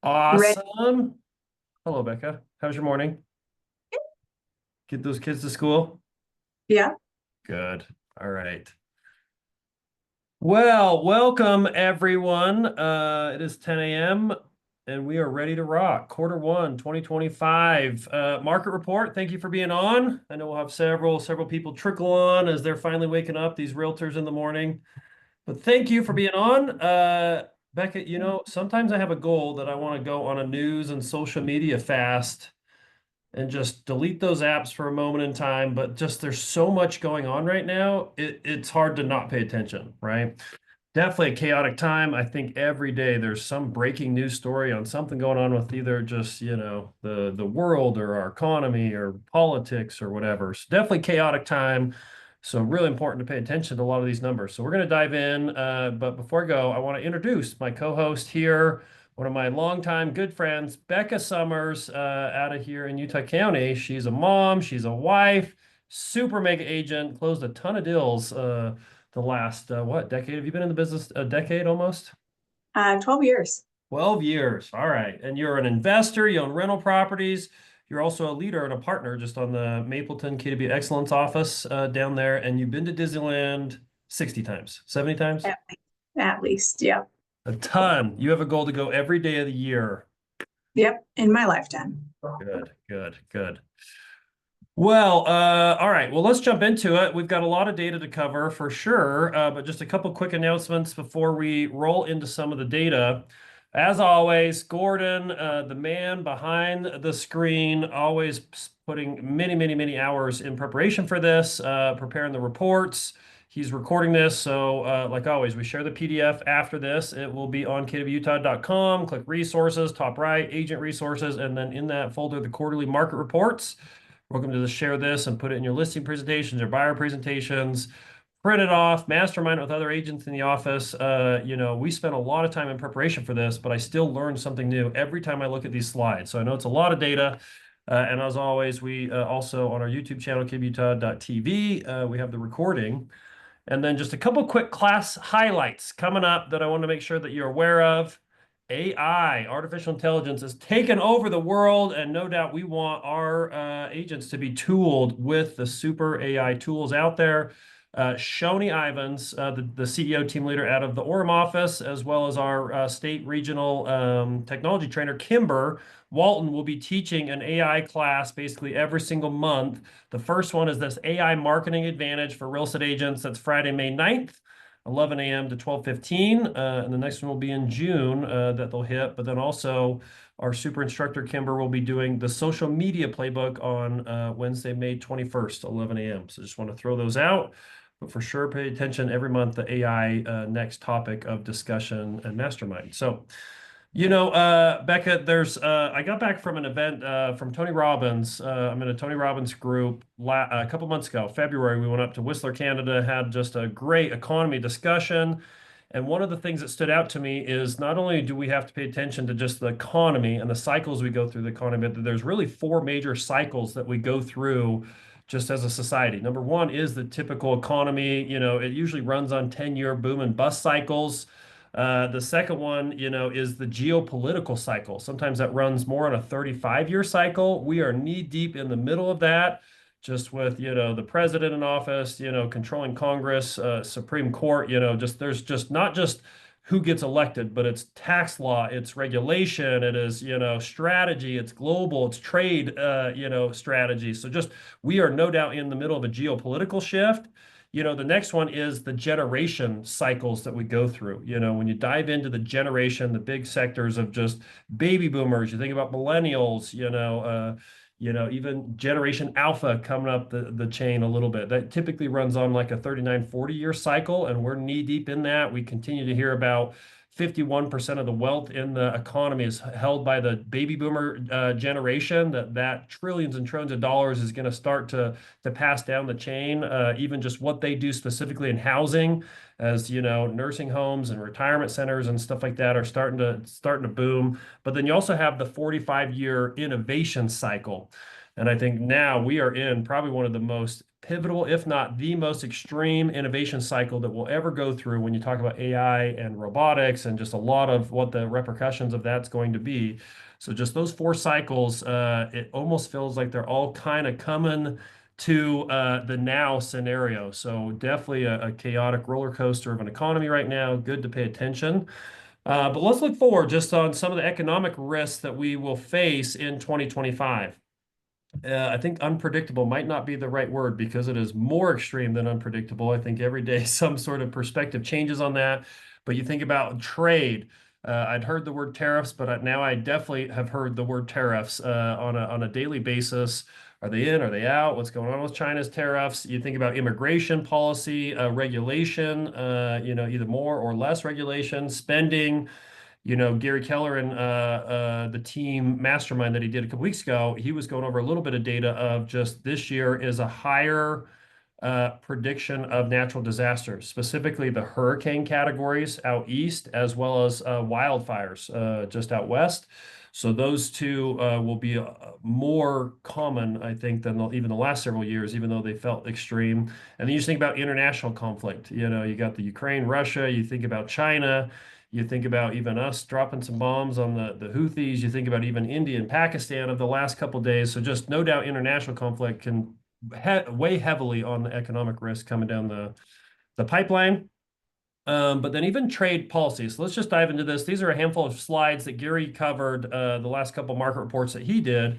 Ready? Awesome. Hello, Becca. How's your morning? Get those kids to school? Yeah. Good. All right. Well, welcome everyone. It is 10 a.m. and we are ready to rock. Quarter one, 2025. Market report. Thank you for being on. I know we'll have several people trickle on as they're finally waking up, these realtors in the morning. But thank you for being on. Becca, sometimes I have a goal that I want to go on a news and social media fast and just delete those apps for a moment in time. But just there's so much going on right now, it's hard to not pay attention, right? Definitely a chaotic time. I think every day there's some breaking news story on something going on with either just, the world or our economy or politics or whatever. So definitely chaotic time. So really important to pay attention to a lot of these numbers. So we're going to dive in. But before I go, I want to introduce my co-host here, one of my longtime good friends, Becca Summers, out of here in Utah County. She's a mom, she's a wife, super mega agent, closed a ton of deals. The last what decade have you been in the business? A decade almost? 12 years. 12 years. All right. And you're an investor, you own rental properties. You're also a leader and a partner just on the Mapleton KW Excellence office down there. And you've been to Disneyland 60 times, 70 times? At, at least. Yep. A ton. You have a goal to go every day of the year. Yep. In my lifetime. Good, good, good. Well, all right. Well, let's jump into it. We've got a lot of data to cover for sure, but just a couple quick announcements before we roll into some of the data. As always, Gordon, the man behind the screen, always putting many hours in preparation for this, preparing the reports. He's recording this, so like always, we share the PDF after this. It will be on kwutah.com. Click resources, top right, agent resources, and then in that folder, the quarterly market reports. Welcome to share this and put it in your listing presentations or buyer presentations. Print it off, mastermind it with other agents in the office. We spent a lot of time in preparation for this, but I still learn something new every time I look at these slides. So I know it's a lot of data. And as always, we also on our YouTube channel, kwutah.tv, we have the recording. And then just a couple quick class highlights coming up that I want to make sure that you're aware of. AI, artificial intelligence, has taken over the world, and no doubt we want our agents to be tooled with the super AI tools out there. Shoni Ivins, the CEO team leader out of the Orem office, as well as our state regional technology trainer, Kimber Walton, will be teaching an AI class basically every single month. The first one is this AI Marketing Advantage for Real Estate Agents. That's Friday, May 9th. 11 a.m. to 12:15, and the next one will be in June that they'll hit. But then also our super instructor Kimber will be doing the social media playbook on Wednesday, May 21st, 11 a.m. So just want to throw those out. But for sure, pay attention every month, the AI next topic of discussion and mastermind. So, Becca, I got back from an event from Tony Robbins. I'm in a Tony Robbins group a couple months ago, February. We went up to Whistler, Canada, had just a great economy discussion. And one of the things that stood out to me is not only do we have to pay attention to just the economy and the cycles we go through the economy, but there's really four major cycles that we go through just as a society. Number one is the typical economy. It usually runs on 10-year boom and bust cycles. The second one, is the geopolitical cycle. Sometimes that runs more on a 35-year cycle. We are knee deep in the middle of that, just with, the president in office, controlling Congress, Supreme Court, there's just not just who gets elected, but it's tax law, it's regulation, it is, strategy, it's global, it's trade, strategy. So just we are no doubt in the middle of a geopolitical shift. The next one is the generation cycles that we go through. When you dive into the generation, the big sectors of just baby boomers, you think about millennials, even Generation Alpha coming up the chain a little bit. That typically runs on like a 39, 40-year cycle, and we're knee deep in that. We continue to hear about 51% of the wealth in the economy is held by the baby boomer generation, that trillions and trillions of dollars is going to start to pass down the chain. Even just what they do specifically in housing, as nursing homes and retirement centers and stuff like that are starting to boom. But then you also have the 45-year innovation cycle. And I think now we are in probably one of the most pivotal, if not the most extreme innovation cycle that we'll ever go through when you talk about AI and robotics and just a lot of what the repercussions of that's going to be. So just those 4 cycles, it almost feels like they're all kind of coming to the now scenario. So definitely a chaotic roller coaster of an economy right now. Good to pay attention. But let's look forward just on some of the economic risks that we will face in 2025. I think unpredictable might not be the right word because it is more extreme than unpredictable. I think every day some sort of perspective changes on that. But you think about trade. I'd heard the word tariffs, but now I definitely have heard the word tariffs on a daily basis. Are they in? Are they out? What's going on with China's tariffs? You think about immigration policy, regulation, either more or less regulation, spending. Gary Keller and the team mastermind that he did a couple weeks ago, he was going over a little bit of data of just this year is a higher prediction of natural disasters, specifically the hurricane categories out east, as well as wildfires just out west. So those two will be more common, I think, than even the last several years, even though they felt extreme. And then you just think about international conflict. You got the Ukraine, Russia, you think about China. You think about even us dropping some bombs on the Houthis. You think about even India and Pakistan of the last couple of days. So just no doubt international conflict can weigh heavily on the economic risk coming down the pipeline. But then even trade policies. So let's just dive into this. These are a handful of slides that Gary covered the last couple market reports that he did.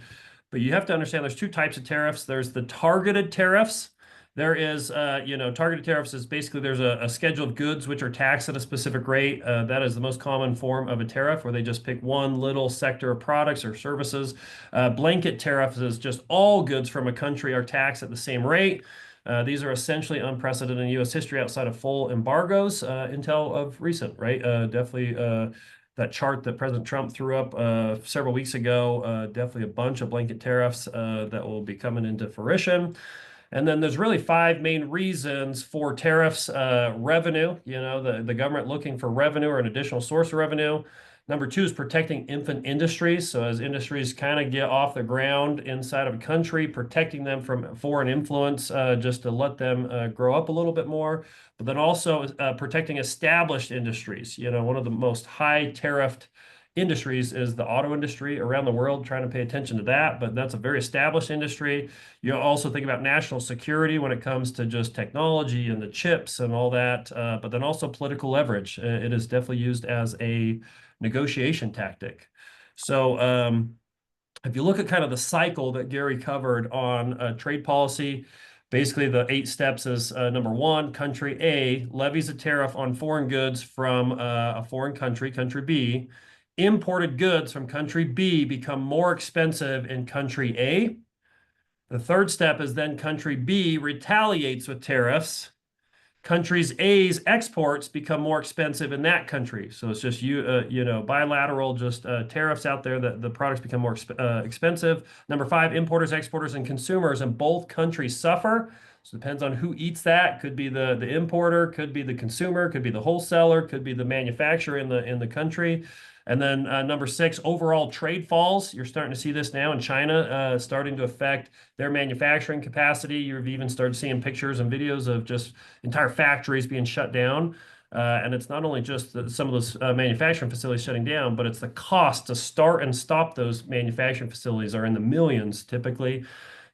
But you have to understand there's 2 types of tariffs. There's the targeted tariffs. There is, targeted tariffs is basically there's a schedule of goods which are taxed at a specific rate. That is the most common form of a tariff where they just pick one little sector of products or services. Blanket tariffs is just all goods from a country are taxed at the same rate. These are essentially unprecedented in U.S. history outside of full embargoes until of recent, right? Definitely that chart that President Trump threw up several weeks ago, definitely a bunch of blanket tariffs that will be coming into fruition. And then there's really 5 main reasons for tariffs. Revenue, the government looking for revenue or an additional source of revenue. Number 2 is protecting infant industries. So as industries kind of get off the ground inside of a country, protecting them from foreign influence, just to let them grow up a little bit more. But then also protecting established industries. One of the most high tariffed industries is the auto industry around the world, trying to pay attention to that, but that's a very established industry. You also think about national security when it comes to just technology and the chips and all that, but then also political leverage. It is definitely used as a negotiation tactic. So if you look at kind of the cycle that Gary covered on trade policy, basically the 8 steps is number 1, country A levies a tariff on foreign goods from a foreign country, country B. Imported goods from country B become more expensive in country A. The 3rd step is then country B retaliates with tariffs. Countries A's exports become more expensive in that country. So it's just bilateral, just tariffs out there that the products become more expensive. Number 5, importers, exporters, and consumers in both countries suffer. So it depends on who eats that. Could be the importer, could be the consumer, could be the wholesaler, could be the manufacturer in the country. And then number 6, overall trade falls. You're starting to see this now in China, starting to affect their manufacturing capacity. You've even started seeing pictures and videos of just entire factories being shut down. And it's not only just some of those manufacturing facilities shutting down, but it's the cost to start and stop those manufacturing facilities are in the millions typically.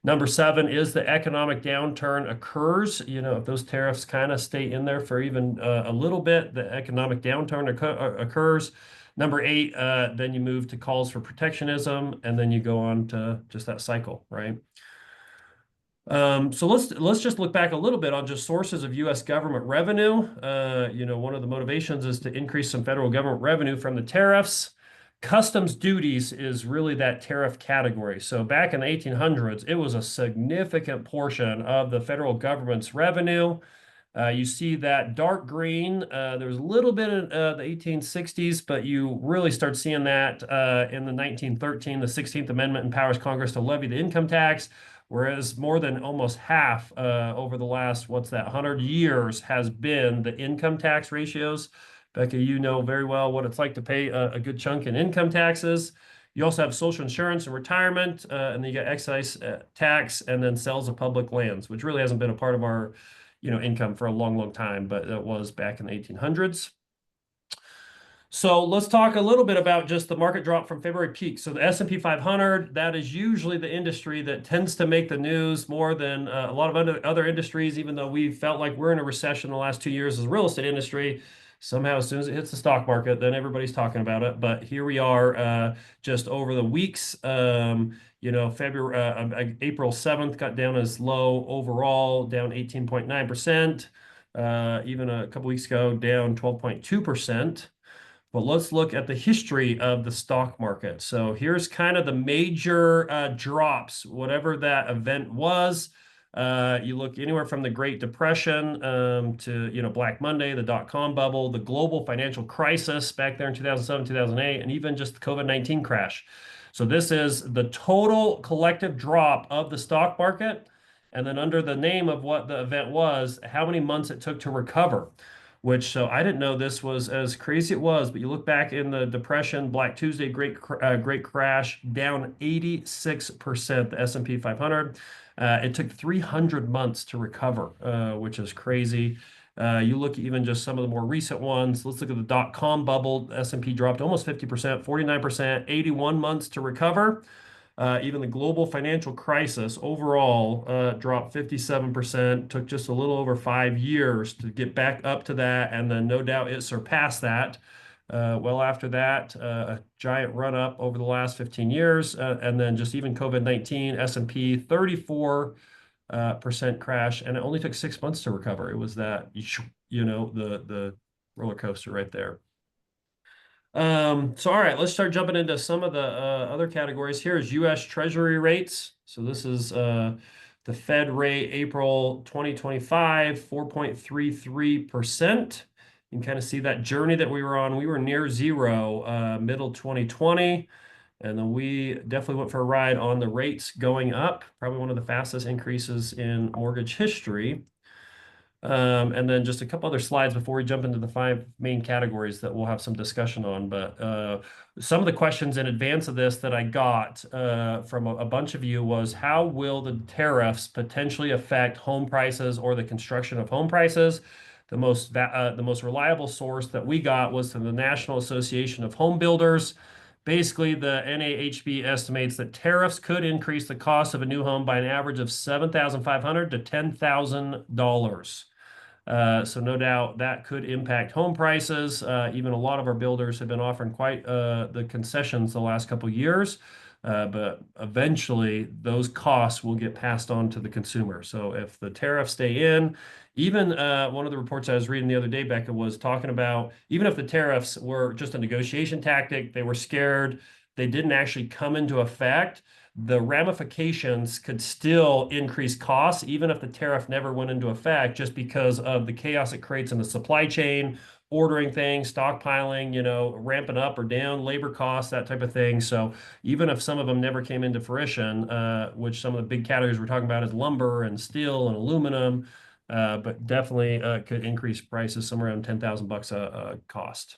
Number 7 is the economic downturn occurs. If those tariffs kind of stay in there for even a little bit, the economic downturn occurs. Number 8, then you move to calls for protectionism, and then you go on to just that cycle, right? So let's just look back a little bit on just sources of U.S. government revenue. One of the motivations is to increase some federal government revenue from the tariffs. Customs duties is really that tariff category. So back in the 1800s, it was a significant portion of the federal government's revenue. You see that dark green. There was a little bit in the 1860s, but you really start seeing that in the 1913, the 16th Amendment empowers Congress to levy the income tax, whereas more than almost half over the last, 100 years has been the income tax ratios. Becca, you know very well what it's like to pay a good chunk in income taxes. You also have social insurance and retirement, and then you got excise tax, and then sales of public lands, which really hasn't been a part of our, income for a long, long time, but it was back in the 1800s. So let's talk a little bit about just the market drop from February peak. So the S&P 500, that is usually the industry that tends to make the news more than a lot of other industries, even though we felt like we're in a recession the last 2 years as a real estate industry. Somehow, as soon as it hits the stock market, then everybody's talking about it. But here we are, just over the weeks. February, April 7th got down as low overall, down 18.9%. Even a couple weeks ago, down 12.2%. But let's look at the history of the stock market. So here's kind of the major drops, whatever that event was. You look anywhere from the Great Depression to Black Monday, the dot-com bubble, the global financial crisis back there in 2007, 2008, and even just the COVID-19 crash. So this is the total collective drop of the stock market, and then under the name of what the event was, how many months it took to recover. So I didn't know this was as crazy it was, but you look back in the Depression, Black Tuesday, great crash, down 86%, the S&P 500. It took 300 months to recover, which is crazy. You look at even just some of the more recent ones. Let's look at the dot-com bubble. S&P dropped almost 50%, 49%, 81 months to recover. Even the global financial crisis overall dropped 57%, took just a little over 5 years to get back up to that, and then no doubt it surpassed that. Well, after that, a giant run up over the last 15 years, and then just even COVID-19, S&P 34% crash, and it only took 6 months to recover. It was that, the roller coaster right there. All right, let's start jumping into some of the other categories. Here is U.S. Treasury rates. So this is the Fed rate, April 2025, 4.33%. You can kind of see that journey that we were on. We were near zero middle 2020, and then we definitely went for a ride on the rates going up, probably one of the fastest increases in mortgage history. And then just a couple other slides before we jump into the 5 main categories that we'll have some discussion on. But some of the questions in advance of this that I got from a bunch of you was, how will the tariffs potentially affect home prices or the construction of home prices? The most reliable source that we got was from the National Association of Home Builders. Basically, the NAHB estimates that tariffs could increase the cost of a new home by an average of $7,500 to $10,000. So no doubt that could impact home prices. Even a lot of our builders have been offering quite the concessions the last couple of years, but eventually those costs will get passed on to the consumer. So if the tariffs stay in, even one of the reports I was reading the other day, Becca, was talking about even if the tariffs were just a negotiation tactic, they were scared, they didn't actually come into effect, the ramifications could still increase costs, even if the tariff never went into effect, just because of the chaos it creates in the supply chain, ordering things, stockpiling, ramping up or down, labor costs, that type of thing. So even if some of them never came into fruition, which some of the big categories we're talking about is lumber and steel and aluminum, but definitely could increase prices somewhere around $10,000 a cost.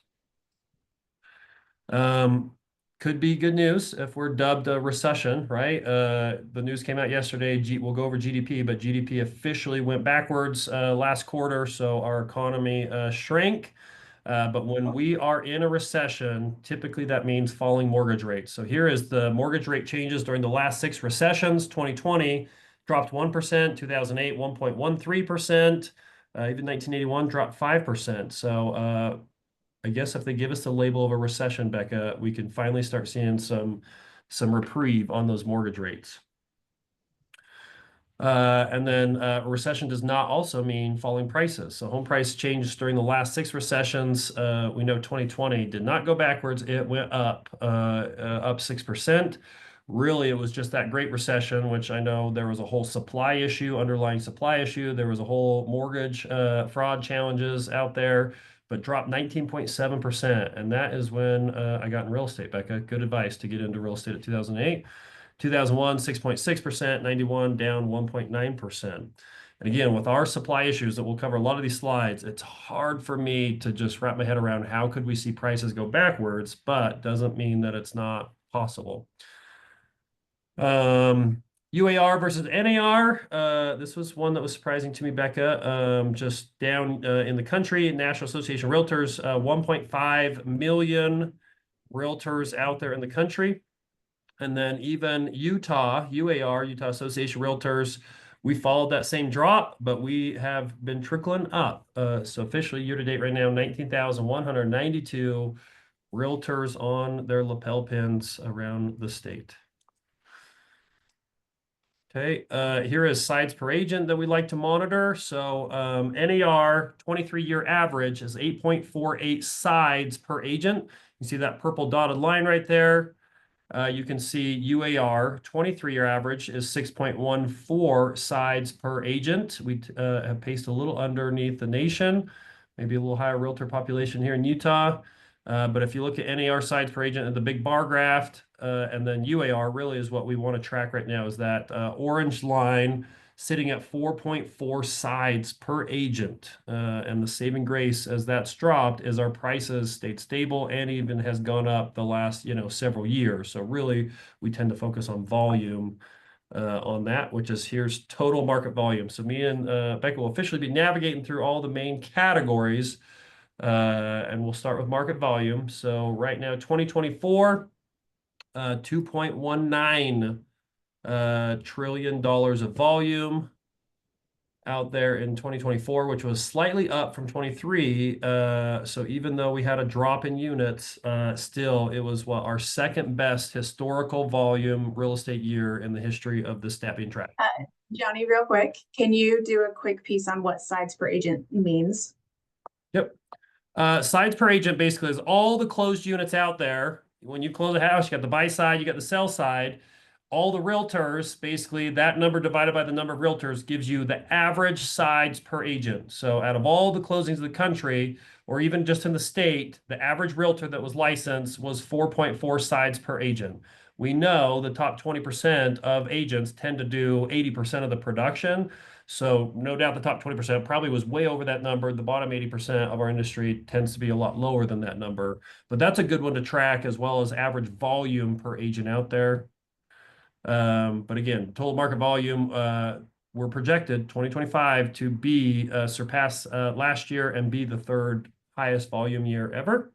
Could be good news if we're dubbed a recession, right? The news came out yesterday. We'll go over GDP, but GDP officially went backwards last quarter, so our economy shrank. But when we are in a recession, typically that means falling mortgage rates. So here is the mortgage rate changes during the last 6 recessions. 2020 dropped 1%, 2008 1.13%, even 1981 dropped 5%. So I guess if they give us the label of a recession, Becca, we can finally start seeing some reprieve on those mortgage rates. And then a recession does not also mean falling prices. So home price changes during the last 6 recessions. We know 2020 did not go backwards. It went up 6%. Really, it was just that Great Recession, which I know there was a whole underlying supply issue. There was a whole mortgage fraud challenges out there, but dropped 19.7%. And that is when I got in real estate, Becca. Good advice to get into real estate at 2008. 2001, 6.6%, 91 down 1.9%. And again, with our supply issues that we'll cover a lot of these slides, it's hard for me to just wrap my head around how could we see prices go backwards, but doesn't mean that it's not possible. UAR versus NAR. This was one that was surprising to me, Becca. Just down in the country, National Association of Realtors, 1.5 million realtors out there in the country. And then even Utah, UAR, Utah Association of Realtors, we followed that same drop, but we have been trickling up. So officially year to date right now, 19,192 realtors on their lapel pins around the state. Okay, here is sides per agent that we like to monitor. So NAR 23-year average is 8.48 sides per agent. You see that purple dotted line right there. You can see UAR 23-year average is 6.14 sides per agent. We have paced a little underneath the nation, maybe a little higher realtor population here in Utah. But if you look at NAR sides per agent and the big bar graph, and then UAR really is what we want to track right now, is that orange line sitting at 4.4 sides per agent. And the saving grace as that's dropped is our prices stayed stable and even has gone up the last, several years. So really we tend to focus on volume on that, which is here's total market volume. So me and Becca will officially be navigating through all the main categories. And we'll start with market volume. So right now, 2024, $2.19 trillion of volume out there in 2024, which was slightly up from 23. So even though we had a drop in units, still it was our second best historical volume real estate year in the history of the stat being tracked. Johnny, real quick, can you do a quick piece on what sides per agent means? Yep. Sides per agent basically is all the closed units out there. When you close a house, you got the buy side, you got the sell side. All the realtors, basically that number divided by the number of realtors gives you the average sides per agent. So out of all the closings of the country, or even just in the state, the average realtor that was licensed was 4.4 sides per agent. We know the top 20% of agents tend to do 80% of the production. So no doubt the top 20% probably was way over that number. The bottom 80% of our industry tends to be a lot lower than that number. But that's a good one to track, as well as average volume per agent out there. But again, total market volume, we're projected 2025 to be surpass last year and be the third highest volume year ever.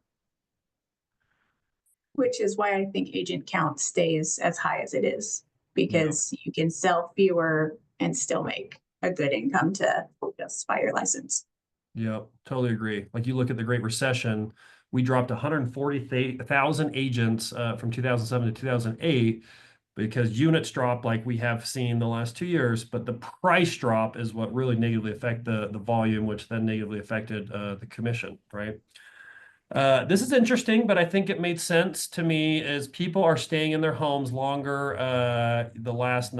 Which is why I think agent count stays as high as it is, because you can sell fewer and still make a good income to justify your license. Yeah, totally agree. Like you look at the Great Recession, we dropped 140,000 agents from 2007 to 2008 because units dropped like we have seen the last 2 years, but the price drop is what really negatively affected the volume, which then negatively affected the commission, right? This is interesting, but I think it made sense to me as people are staying in their homes longer, the last,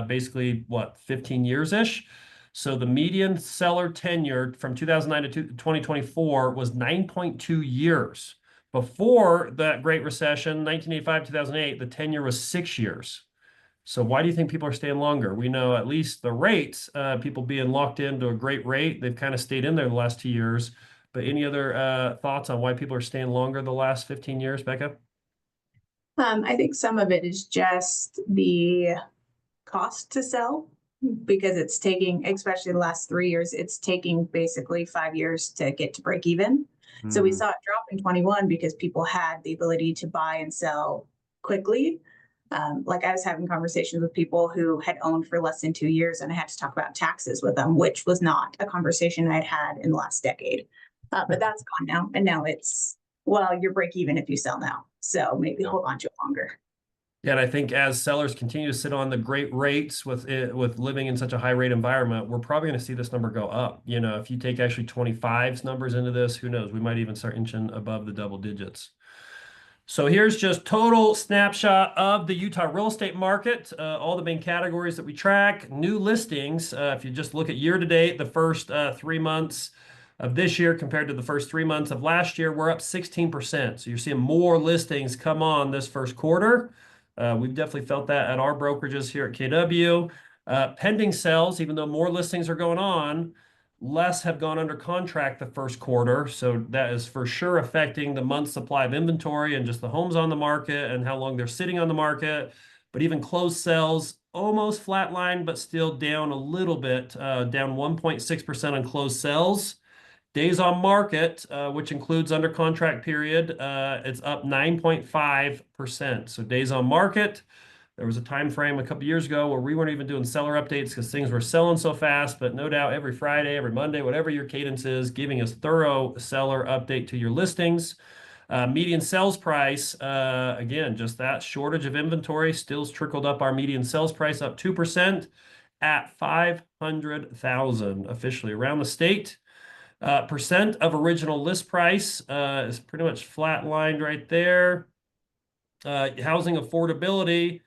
basically, 15 years-ish. So the median seller tenure from 2009 to 2024 was 9.2 years. Before that Great Recession, 1985, 2008, the tenure was 6 years. So why do you think people are staying longer? We know at least the rates, people being locked into a great rate, they've kind of stayed in there the last 2 years. But any other thoughts on why people are staying longer the last 15 years, Becca? I think some of it is just the cost to sell, because it's taking, especially the last 3 years, it's taking basically 5 years to get to break even. So we saw it drop in 21 because people had the ability to buy and sell quickly. Like I was having conversations with people who had owned for less than 2 years, and I had to talk about taxes with them, which was not a conversation I'd had in the last decade. But that's gone now. And now it's, well, you're break even if you sell now. So maybe hold on to it longer. Yeah, and I think as sellers continue to sit on the great rates with living in such a high rate environment, we're probably going to see this number go up. If you take actually 25's numbers into this, who knows? We might even start inching above the double digits. So here's just total snapshot of the Utah real estate market, all the main categories that we track, new listings. If you just look at year to date, the first 3 months of this year compared to the first 3 months of last year, we're up 16%. So you're seeing more listings come on this first quarter. We've definitely felt that at our brokerages here at KW. Pending sales, even though more listings are going on, less have gone under contract the first quarter. So that is for sure affecting the month's supply of inventory and just the homes on the market and how long they're sitting on the market. But even closed sales almost flatlined, but still down a little bit, down 1.6% on closed sales. Days on market, which includes under contract period, it's up 9.5%. So days on market, there was a time frame a couple years ago where we weren't even doing seller updates because things were selling so fast, but no doubt every Friday, every Monday, whatever your cadence is, giving us thorough seller update to your listings. Median sales price, again, just that shortage of inventory still trickled up our median sales price up 2% at 500,000 officially around the state. Percent of original list price is pretty much flatlined right there. Housing affordability,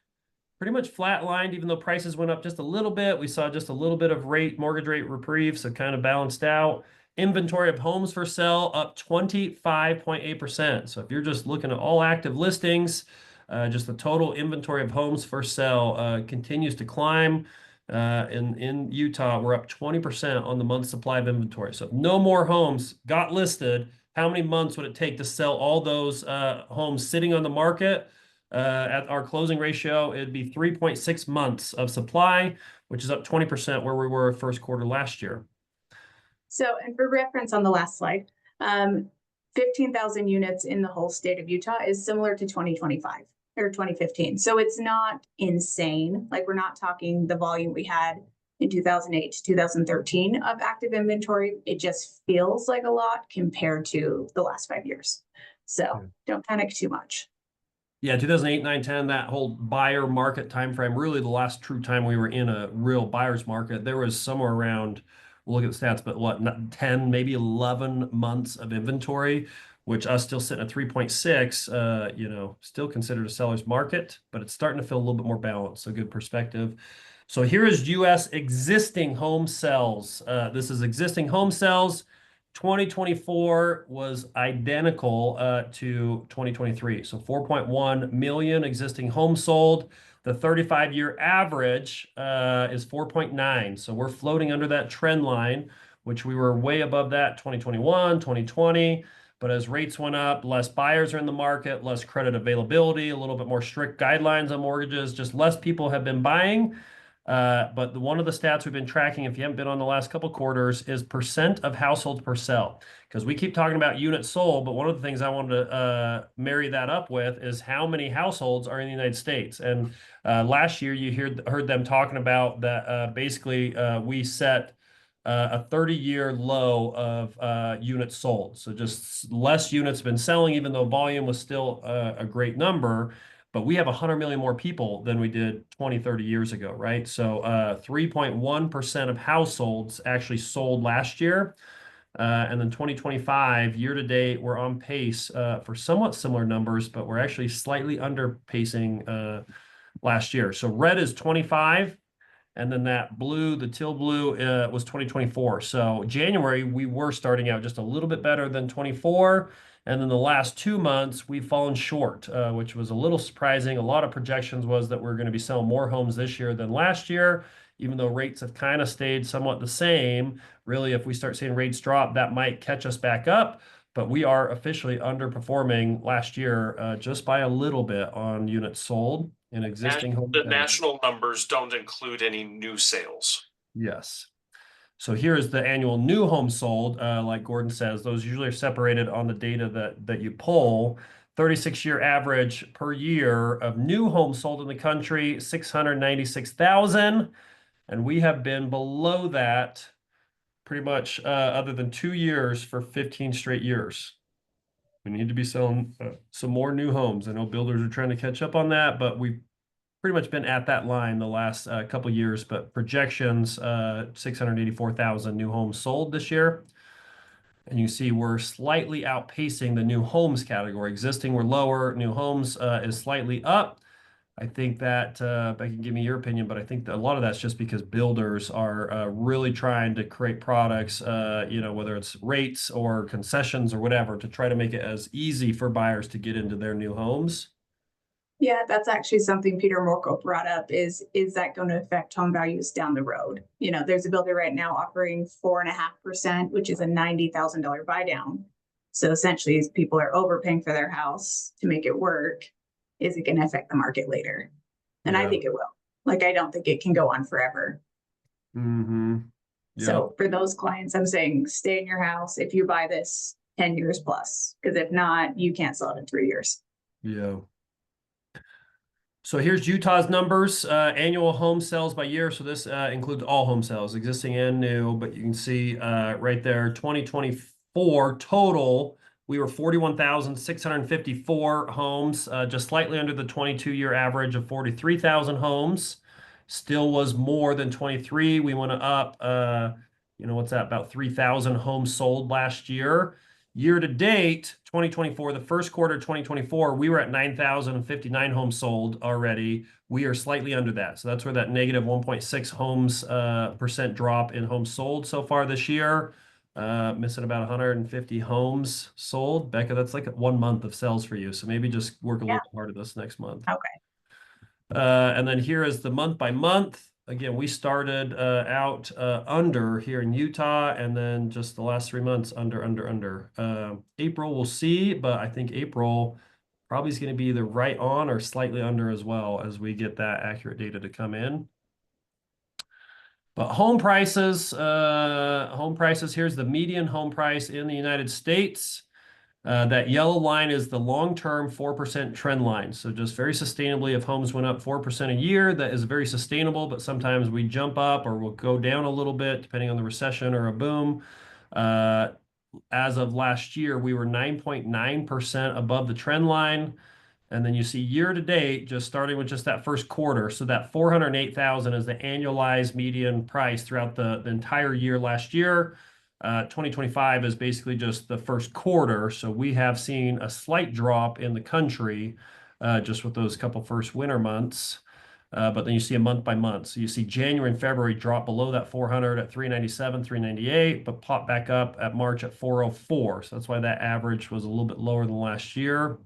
pretty much flatlined, even though prices went up just a little bit. We saw just a little bit of mortgage rate reprieve, so kind of balanced out. Inventory of homes for sale up 25.8%. So if you're just looking at all active listings, just the total inventory of homes for sale continues to climb. In Utah, we're up 20% on the month supply of inventory. So if no more homes got listed, how many months would it take to sell all those homes sitting on the market? At our closing ratio, it'd be 3.6 months of supply, which is up 20% where we were first quarter last year. So, and for reference on the last slide, 15,000 units in the whole state of Utah is similar to 2025 or 2015. So it's not insane. Like, we're not talking the volume we had in 2008 to 2013 of active inventory. It just feels like a lot compared to the last 5 years. So don't panic too much. Yeah, 2008, 9, 10, that whole buyer market timeframe, really the last true time we were in a real buyer's market, there was somewhere around, we'll look at the stats, but what, 10, maybe 11 months of inventory, which us still sitting at 3.6, still considered a seller's market, but it's starting to feel a little bit more balanced, so good perspective. So here is U.S. existing home sales. This is existing home sales. 2024 was identical to 2023. So 4.1 million existing homes sold. The 35-year average is 4.9. So we're floating under that trend line, which we were way above that 2021, 2020. But as rates went up, less buyers are in the market, less credit availability, a little bit more strict guidelines on mortgages, just less people have been buying. But one of the stats we've been tracking, if you haven't been on the last couple quarters, is percent of households per sell. Because we keep talking about units sold, but one of the things I wanted to marry that up with is how many households are in the United States. And last year, you heard them talking about that basically we set a 30-year low of units sold. So just less units been selling, even though volume was still a great number. But we have 100 million more people than we did 20, 30 years ago, right? So 3.1% of households actually sold last year. And then 2025, year to date, we're on pace for somewhat similar numbers, but we're actually slightly under pacing last year. So red is 25. And then that blue, the teal blue, was 2024. So January, we were starting out just a little bit better than 24. And then the last 2 months, we've fallen short, which was a little surprising. A lot of projections was that we're going to be selling more homes this year than last year, even though rates have kind of stayed somewhat the same. Really, if we start seeing rates drop, that might catch us back up. But we are officially underperforming last year just by a little bit on units sold in existing homes. The national numbers don't include any new sales. Yes. So here is the annual new homes sold. Like Gordon says, those usually are separated on the data that you pull. 36-year average per year of new homes sold in the country, 696,000. And we have been below that pretty much other than 2 years for 15 straight years. We need to be selling some more new homes. I know builders are trying to catch up on that, but we've pretty much been at that line the last couple years, but projections, 684,000 new homes sold this year. And you see we're slightly outpacing the new homes category. Existing were lower, new homes is slightly up. I think that, Becky, give me your opinion, but I think that a lot of that's just because builders are really trying to create products, whether it's rates or concessions or whatever, to try to make it as easy for buyers to get into their new homes. Yeah, that's actually something Peter Morkel brought up is that going to affect home values down the road? You know, there's a builder right now offering 4.5%, which is a $90,000 buy down. So essentially, as people are overpaying for their house to make it work, is it going to affect the market later? And I Yeah. think it will. Like, I don't think it can go on forever. Mm-hmm. Yeah. So for those clients, I'm saying stay in your house if you buy this 10 years plus, because if not, you can't sell it in 3 years. Yeah. So here's Utah's numbers, annual home sales by year. So this includes all home sales, existing and new, but you can see right there, 2024 total, we were 41,654 homes, just slightly under the 22-year average of 43,000 homes. Still was more than 23. We went up, what's that, about 3,000 homes sold last year. Year to date, 2024, the first quarter of 2024, we were at 9,059 homes sold already. We are slightly under that. So that's where that negative 1.6 homes percent drop in homes sold so far this year. Missing about 150 homes sold. Becca, that's like 1 month of sales for you. So maybe just work a little harder this next month. Okay. And then here is the month by month. Again, we started out under here in Utah, and then just the last 3 months under. April we'll see, but I think April probably is going to be either right on or slightly under as well as we get that accurate data to come in. But home prices, here's the median home price in the United States. That yellow line is the long-term 4% trend line. So just very sustainably, if homes went up 4% a year, that is very sustainable, but sometimes we jump up or we'll go down a little bit depending on the recession or a boom. As of last year, we were 9.9% above the trend line. And then you see year to date, just starting with just that first quarter. So that 408,000 is the annualized median price throughout the entire year last year. 2025 is basically just the first quarter. So we have seen a slight drop in the country just with those couple first winter months. But then you see a month by month. So you see January and February drop below that 400 at 397, 398, but pop back up at March at 404. So that's why that average was a little bit lower than last year.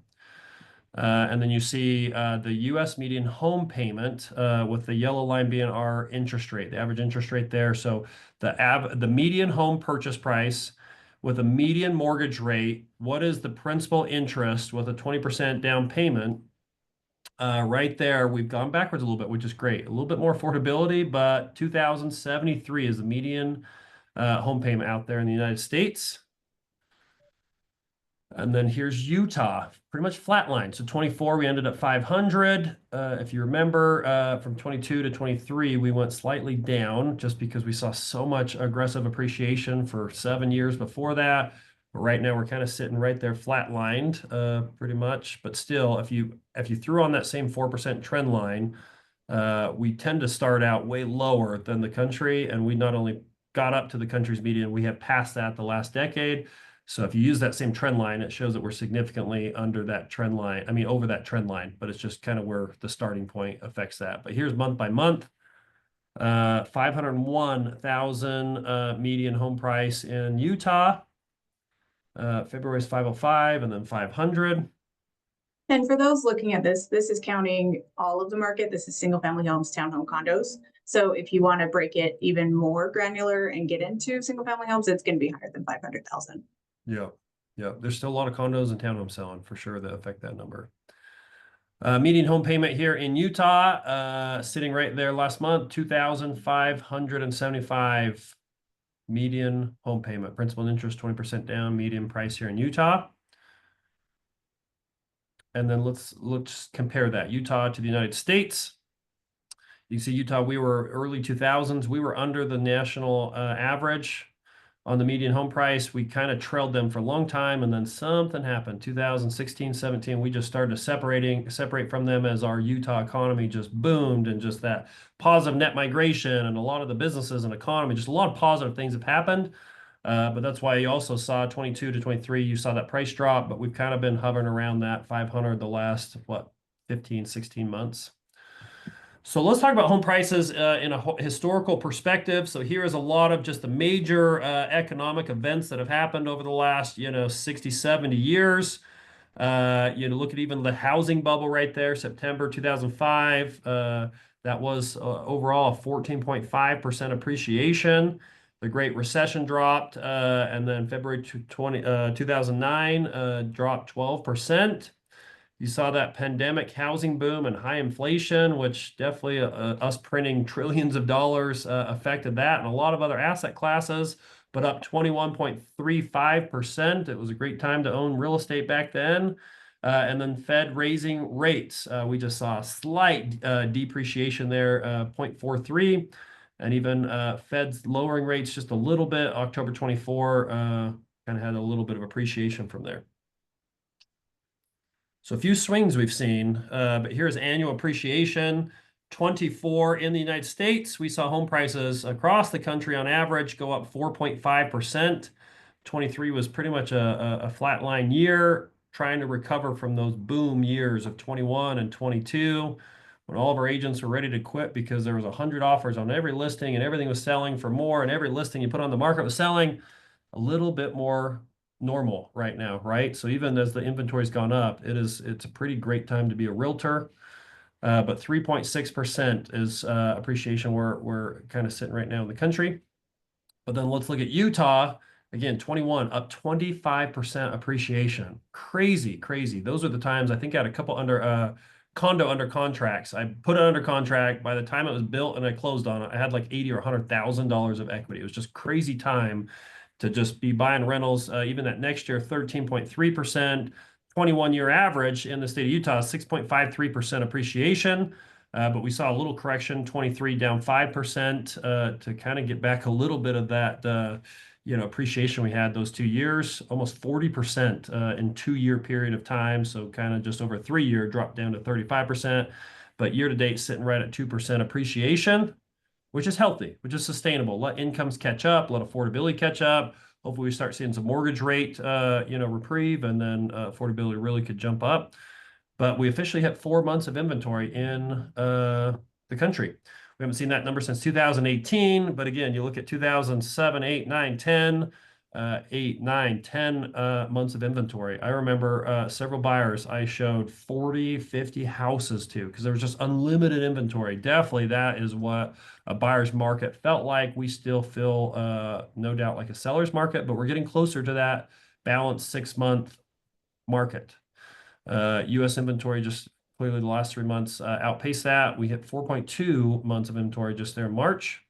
And then you see the U.S. median home payment with the yellow line being our interest rate, the average interest rate there. So the median home purchase price with a median mortgage rate, what is the principal interest with a 20% down payment? Right there, we've gone backwards a little bit, which is great. A little bit more affordability, but $2,073 is the median home payment out there in the United States. And then here's Utah, pretty much flatline. So 24, we ended at 500. If you remember, from 22 to 23, we went slightly down just because we saw so much aggressive appreciation for 7 years before that. But right now, we're kind of sitting right there flatlined, pretty much. But still, if you threw on that same 4% trend line, we tend to start out way lower than the country. And we not only got up to the country's median, we have passed that the last decade. So if you use that same trend line, it shows that we're significantly under that trend line. I mean, over that trend line, but it's just kind of where the starting point affects that. But here's month by month, 501,000 median home price in Utah. February is 505 and then 500. And for those looking at this is counting all of the market. This is single family homes, townhome condos. So if you want to break it even more granular and get into single family homes, it's going to be higher than 500,000. Yeah. There's still a lot of condos and townhomes selling for sure that affect that number. Median home payment here in Utah, sitting right there last month, $2,575 median home payment. Principal and interest 20% down, median price here in Utah. And then let's compare that Utah to the United States. You see Utah, we were early 2000s. We were under the national average on the median home price. We kind of trailed them for a long time, and then something happened. 2016, 17, we just started separate from them as our Utah economy just boomed, and just that positive net migration and a lot of the businesses and economy, just a lot of positive things have happened. But that's why you also saw 22 to 23, you saw that price drop, but we've kind of been hovering around that 500 the last, 15, 16 months. So let's talk about home prices in a historical perspective. So here is a lot of just the major economic events that have happened over the last, 60, 70 years. Look at even the housing bubble right there, September 2005. That was overall a 14.5% appreciation. The Great Recession dropped, and then February 2009 dropped 12%. You saw that pandemic housing boom and high inflation, which definitely us printing trillions of dollars affected that, and a lot of other asset classes, but up 21.35%. It was a great time to own real estate back then. And then Fed raising rates. We just saw a slight depreciation there, 0.43. And even Fed's lowering rates just a little bit. October 24 kind of had a little bit of appreciation from there. So a few swings we've seen, but here's annual appreciation. 24 in the United States, we saw home prices across the country on average go up 4.5%. 23 was pretty much a flatline year, trying to recover from those boom years of 21 and 22, when all of our agents were ready to quit because there was 100 offers on every listing and everything was selling for more, and every listing you put on the market was selling. A little bit more normal right now, right? So even as the inventory's gone up, it's a pretty great time to be a realtor. But 3.6% is appreciation where we're kind of sitting right now in the country. But then let's look at Utah. Again, 21 up 25% appreciation. Crazy, crazy. Those are the times I think I had a couple condo under contracts. I put it under contract. By the time it was built and I closed on it, I had like $80,000 or $100,000 of equity. It was just crazy time to just be buying rentals. Even that next year, 13.3%, 21-year average in the state of Utah, 6.53% appreciation. But we saw a little correction, 23 down 5% to kind of get back a little bit of that appreciation we had those 2 years, almost 40% in 2-year period of time. So kind of just over a 3-year dropped down to 35%. But year to date sitting right at 2% appreciation, which is healthy, which is sustainable. Let incomes catch up, let affordability catch up. Hopefully we start seeing some mortgage rate, reprieve, and then affordability really could jump up. But we officially hit 4 months of inventory in the country. We haven't seen that number since 2018. But again, you look at 2007, 8, 9, 10, 8, 9, 10 months of inventory. I remember several buyers I showed 40, 50 houses to because there was just unlimited inventory. Definitely that is what a buyer's market felt like. We still feel no doubt like a seller's market, but we're getting closer to that balanced 6-month market. U.S. inventory just clearly the last 3 months outpaced that. We hit 4.2 months of inventory just there in March.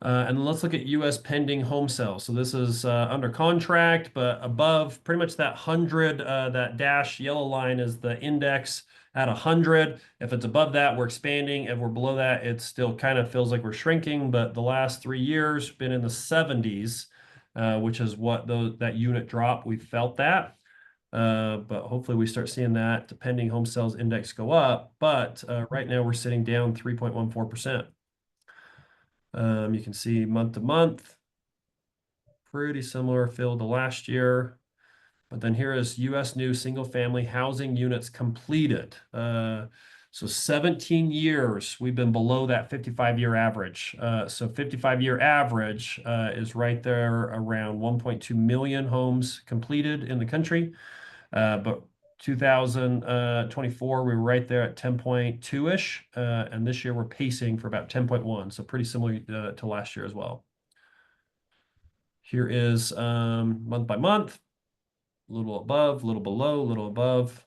And let's look at U.S. pending home sales. So this is under contract, but above pretty much that 100, that dash yellow line is the index at 100. If it's above that, we're expanding. If we're below that, it still kind of feels like we're shrinking. But the last 3 years been in the 70s, which is what that unit drop, we felt that. But hopefully we start seeing that pending home sales index go up. But right now we're sitting down 3.14%. You can see month to month, pretty similar fill to last year. But then here is U.S. new single-family housing units completed. So 17 years we've been below that 55-year average. So 55-year average is right there around 1.2 million homes completed in the country. But 2024, we were right there at 10.2-ish. And this year we're pacing for about 10.1. So pretty similar to last year as well. Here is month by month, a little above, a little below, a little above.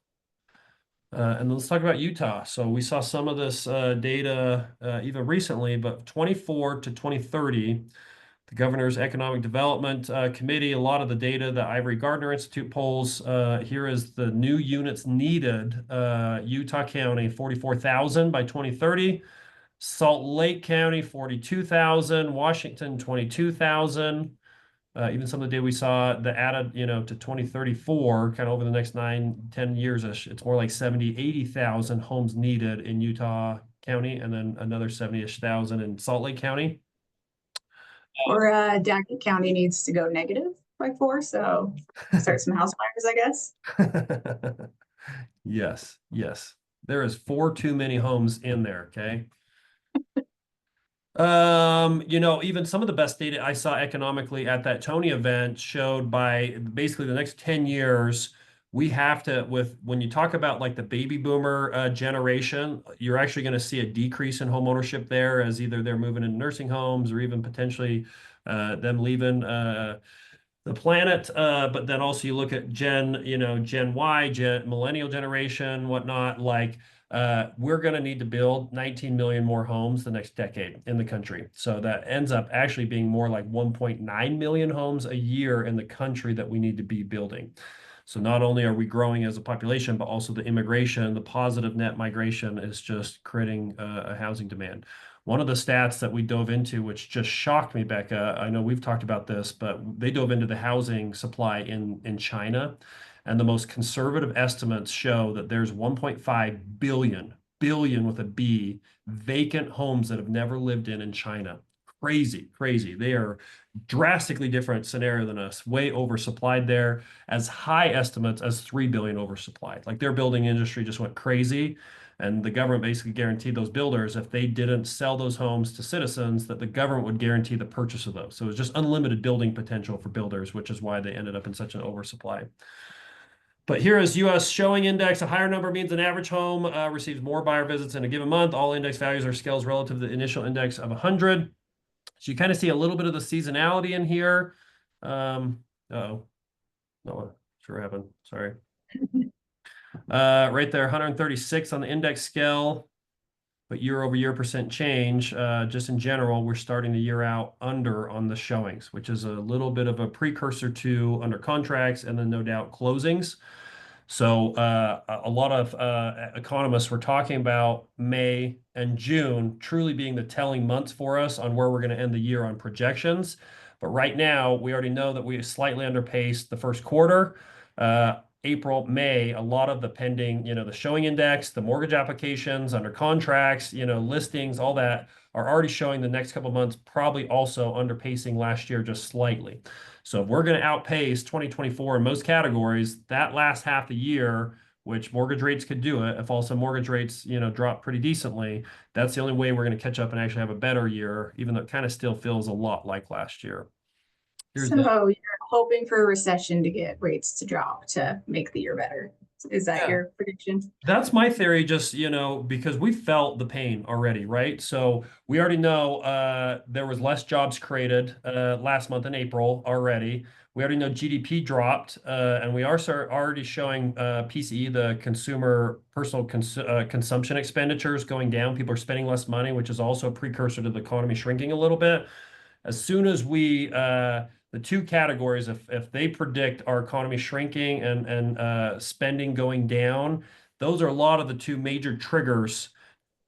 And let's talk about Utah. So we saw some of this data even recently, but 24 to 2030, the Governor's Economic Development Committee, a lot of the data, the Ivory Gardner Institute polls, here is the new units needed. Utah County, 44,000 by 2030. Salt Lake County, 42,000. Washington, 22,000. Even some of the data we saw that added, to 2034, kind of over the next 9-10 years-ish, it's more like 70,000, 80,000 homes needed in Utah County, and then another 70-ish thousand in Salt Lake County. Or Daggett County needs to go negative by 4, so start some house fires, I guess. Yes, yes. There is 4 too many homes in there, okay? Even some of the best data I saw economically at that Tony event showed by basically the next 10 years, we have to, when you talk about like the baby boomer generation, you're actually going to see a decrease in home ownership there, as either they're moving into nursing homes or even potentially them leaving the planet. But then also you look at Gen Y, millennial generation, whatnot, like we're going to need to build 19 million more homes the next decade in the country. So that ends up actually being more like 1.9 million homes a year in the country that we need to be building. So not only are we growing as a population, but also the immigration, the positive net migration is just creating a housing demand. One of the stats that we dove into, which just shocked me, Becca, I know we've talked about this, but they dove into the housing supply in China. And the most conservative estimates show that there's 1.5 billion with a B, vacant homes that have never lived in China. Crazy, crazy. They are drastically different scenario than us, way oversupplied there, as high estimates as 3 billion oversupplied. Like their building industry just went crazy. And the government basically guaranteed those builders, if they didn't sell those homes to citizens, that the government would guarantee the purchase of those. So it was just unlimited building potential for builders, which is why they ended up in such an oversupply. But here is U.S. showing index. A higher number means an average home receives more buyer visits in a given month. All index values are scales relative to the initial index of 100. So you kind of see a little bit of the seasonality in here. Uh-oh. No, sure happened. Sorry. Right there, 136 on the index scale, but year over year percent change. Just in general, we're starting the year out under on the showings, which is a little bit of a precursor to under contracts and then no doubt closings. So a lot of economists were talking about May and June truly being the telling months for us on where we're going to end the year on projections. But right now, we already know that we slightly underpaced the first quarter. April, May, a lot of the pending, the showing index, the mortgage applications under contracts, listings, all that are already showing the next couple of months probably also underpacing last year just slightly. So if we're going to outpace 2024 in most categories, that last half the year, which mortgage rates could do it, if also mortgage rates, drop pretty decently, that's the only way we're going to catch up and actually have a better year, even though it kind of still feels a lot like last year. So you're hoping for a recession to get rates to drop to make the year better. Is that your prediction? That's my theory, just, because we felt the pain already, right? So we already know there was less jobs created last month in April already. We already know GDP dropped, and we are already showing PCE, the consumer personal consumption expenditures going down. People are spending less money, which is also a precursor to the economy shrinking a little bit. As soon as we the two categories, if they predict our economy shrinking and spending going down, those are a lot of the two major triggers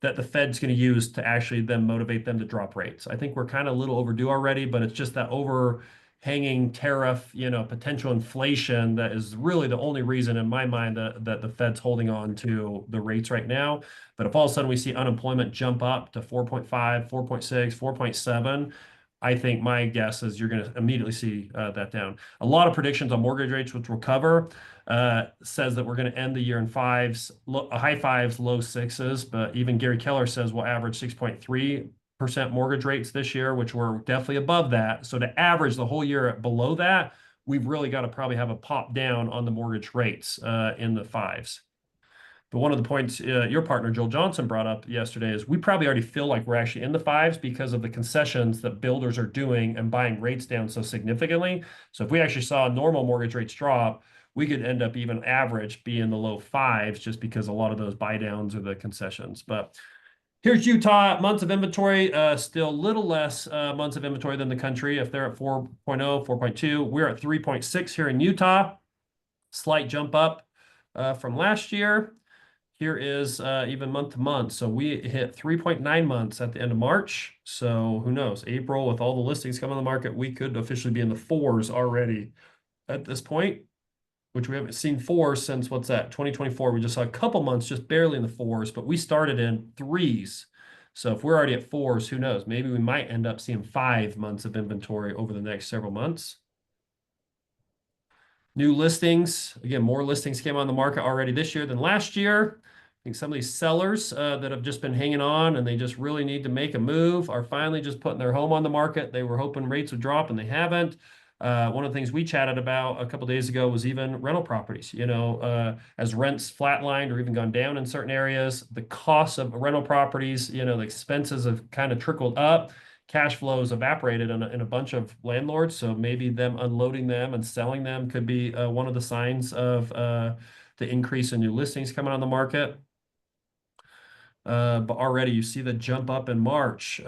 that the Fed's going to use to actually then motivate them to drop rates. I think we're kind of a little overdue already, but it's just that overhanging tariff, potential inflation that is really the only reason in my mind that the Fed's holding on to the rates right now. But if all of a sudden we see unemployment jump up to 4.5, 4.6, 4.7, I think my guess is you're going to immediately see that down. A lot of predictions on mortgage rates, which we'll cover, says that we're going to end the year in fives, high fives, low sixes. But even Gary Keller says we'll average 6.3% mortgage rates this year, which we're definitely above that. So to average the whole year below that, we've really got to probably have a pop down on the mortgage rates in the fives. But one of the points your partner, Joel Johnson, brought up yesterday is we probably already feel like we're actually in the fives because of the concessions that builders are doing and buying rates down so significantly. So if we actually saw normal mortgage rates drop, we could end up even average be in the low fives just because a lot of those buy downs are the concessions. But here's Utah, months of inventory, still a little less months of inventory than the country. If they're at 4.0, 4.2, we're at 3.6 here in Utah. Slight jump up from last year. Here is even month to month. So we hit 3.9 months at the end of March. So who knows? April, with all the listings coming on the market, we could officially be in the fours already at this point, which we haven't seen fours since, what's that, 2024. We just saw a couple months just barely in the fours, but we started in threes. So if we're already at fours, who knows? Maybe we might end up seeing 5 months of inventory over the next several months. New listings. Again, more listings came on the market already this year than last year. I think some of these sellers that have just been hanging on and they just really need to make a move are finally just putting their home on the market. They were hoping rates would drop and they haven't. One of the things we chatted about a couple days ago was even rental properties. You know, as rents flatlined or even gone down in certain areas, the cost of rental properties, you know, the expenses have kind of trickled up. Cash flows evaporated in a bunch of landlords. So maybe them unloading them and selling them could be one of the signs of the increase in new listings coming on the market. But already you see the jump up in March,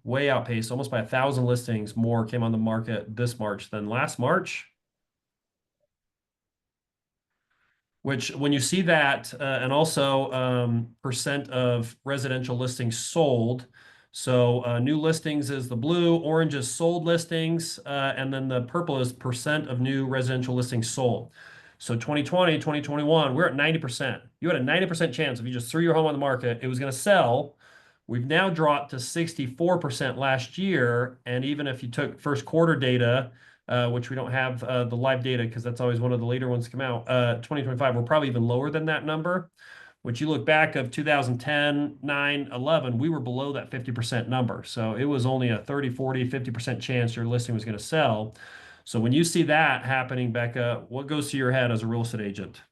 way outpaced, almost by 1,000 listings more came on the market this March than last March. Which when you see that, and also percent of residential listings sold. So new listings is the blue, orange is sold listings, and then the purple is percent of new residential listings sold. So 2020, 2021, we're at 90%. You had a 90% chance if you just threw your home on the market, it was going to sell. We've now dropped to 64% last year. And even if you took first quarter data, which we don't have the live data because that's always one of the later ones to come out, 2025, we're probably even lower than that number. Which you look back of 2010, 9, 11, we were below that 50% number. So it was only a 30, 40, 50% chance your listing was going to sell. So when you see that happening, Becca, what goes to your head as a real estate agent?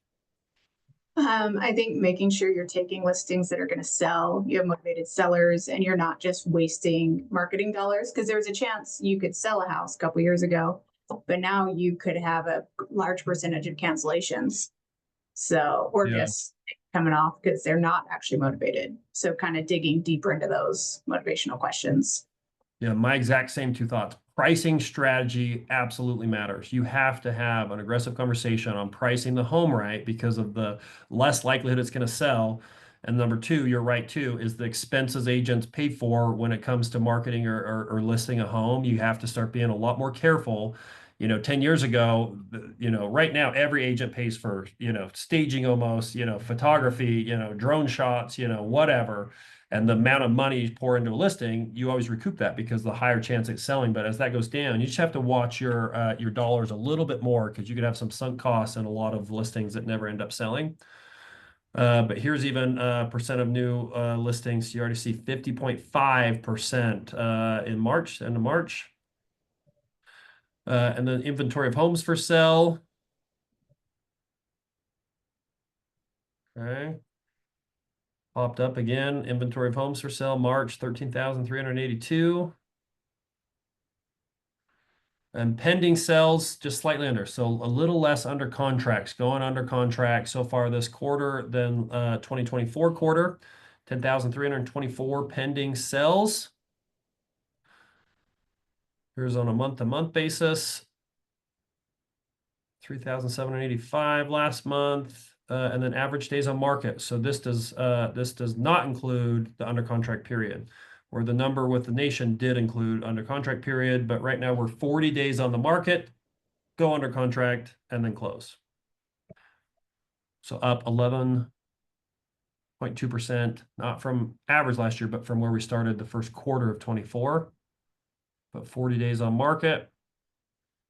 I think making sure you're taking listings that are going to sell, you have motivated sellers, and you're not just wasting marketing dollars. Because there was a chance you could sell a house a couple years ago, but now you could have a large percentage of cancellations. So, or Yeah. just coming off because they're not actually motivated. So kind of digging deeper into those motivational questions. Yeah, my exact same two thoughts. Pricing strategy absolutely matters. You have to have an aggressive conversation on pricing the home right because of the less likelihood it's going to sell. And number two, you're right too, is the expenses agents pay for when it comes to marketing or listing a home. You have to start being a lot more careful. You know, 10 years ago, you know, right now every agent pays for, you know, staging almost, you know, photography, you know, drone shots, you know, whatever. And the amount of money you pour into a listing, you always recoup that because the higher chance it's selling. But as that goes down, you just have to watch your dollars a little bit more because you could have some sunk costs in a lot of listings that never end up selling. But here's even percent of new listings. You already see 50.5% in March, end of March. And then inventory of homes for sale. Okay. Popped up again. Inventory of homes for sale, March, 13,382. And pending sales, just slightly under. So a little less under contracts, going under contract so far this quarter than 2024 quarter. 10,324 pending sales. Here's on a month-to-month basis. 3,785 last month. And then average days on market. So this does not include the under contract period, where the number with the nation did include under contract period, but right now we're 40 days on the market, go under contract, and then close. So up 11.2%, not from average last year, but from where we started the first quarter of 24. But 40 days on market.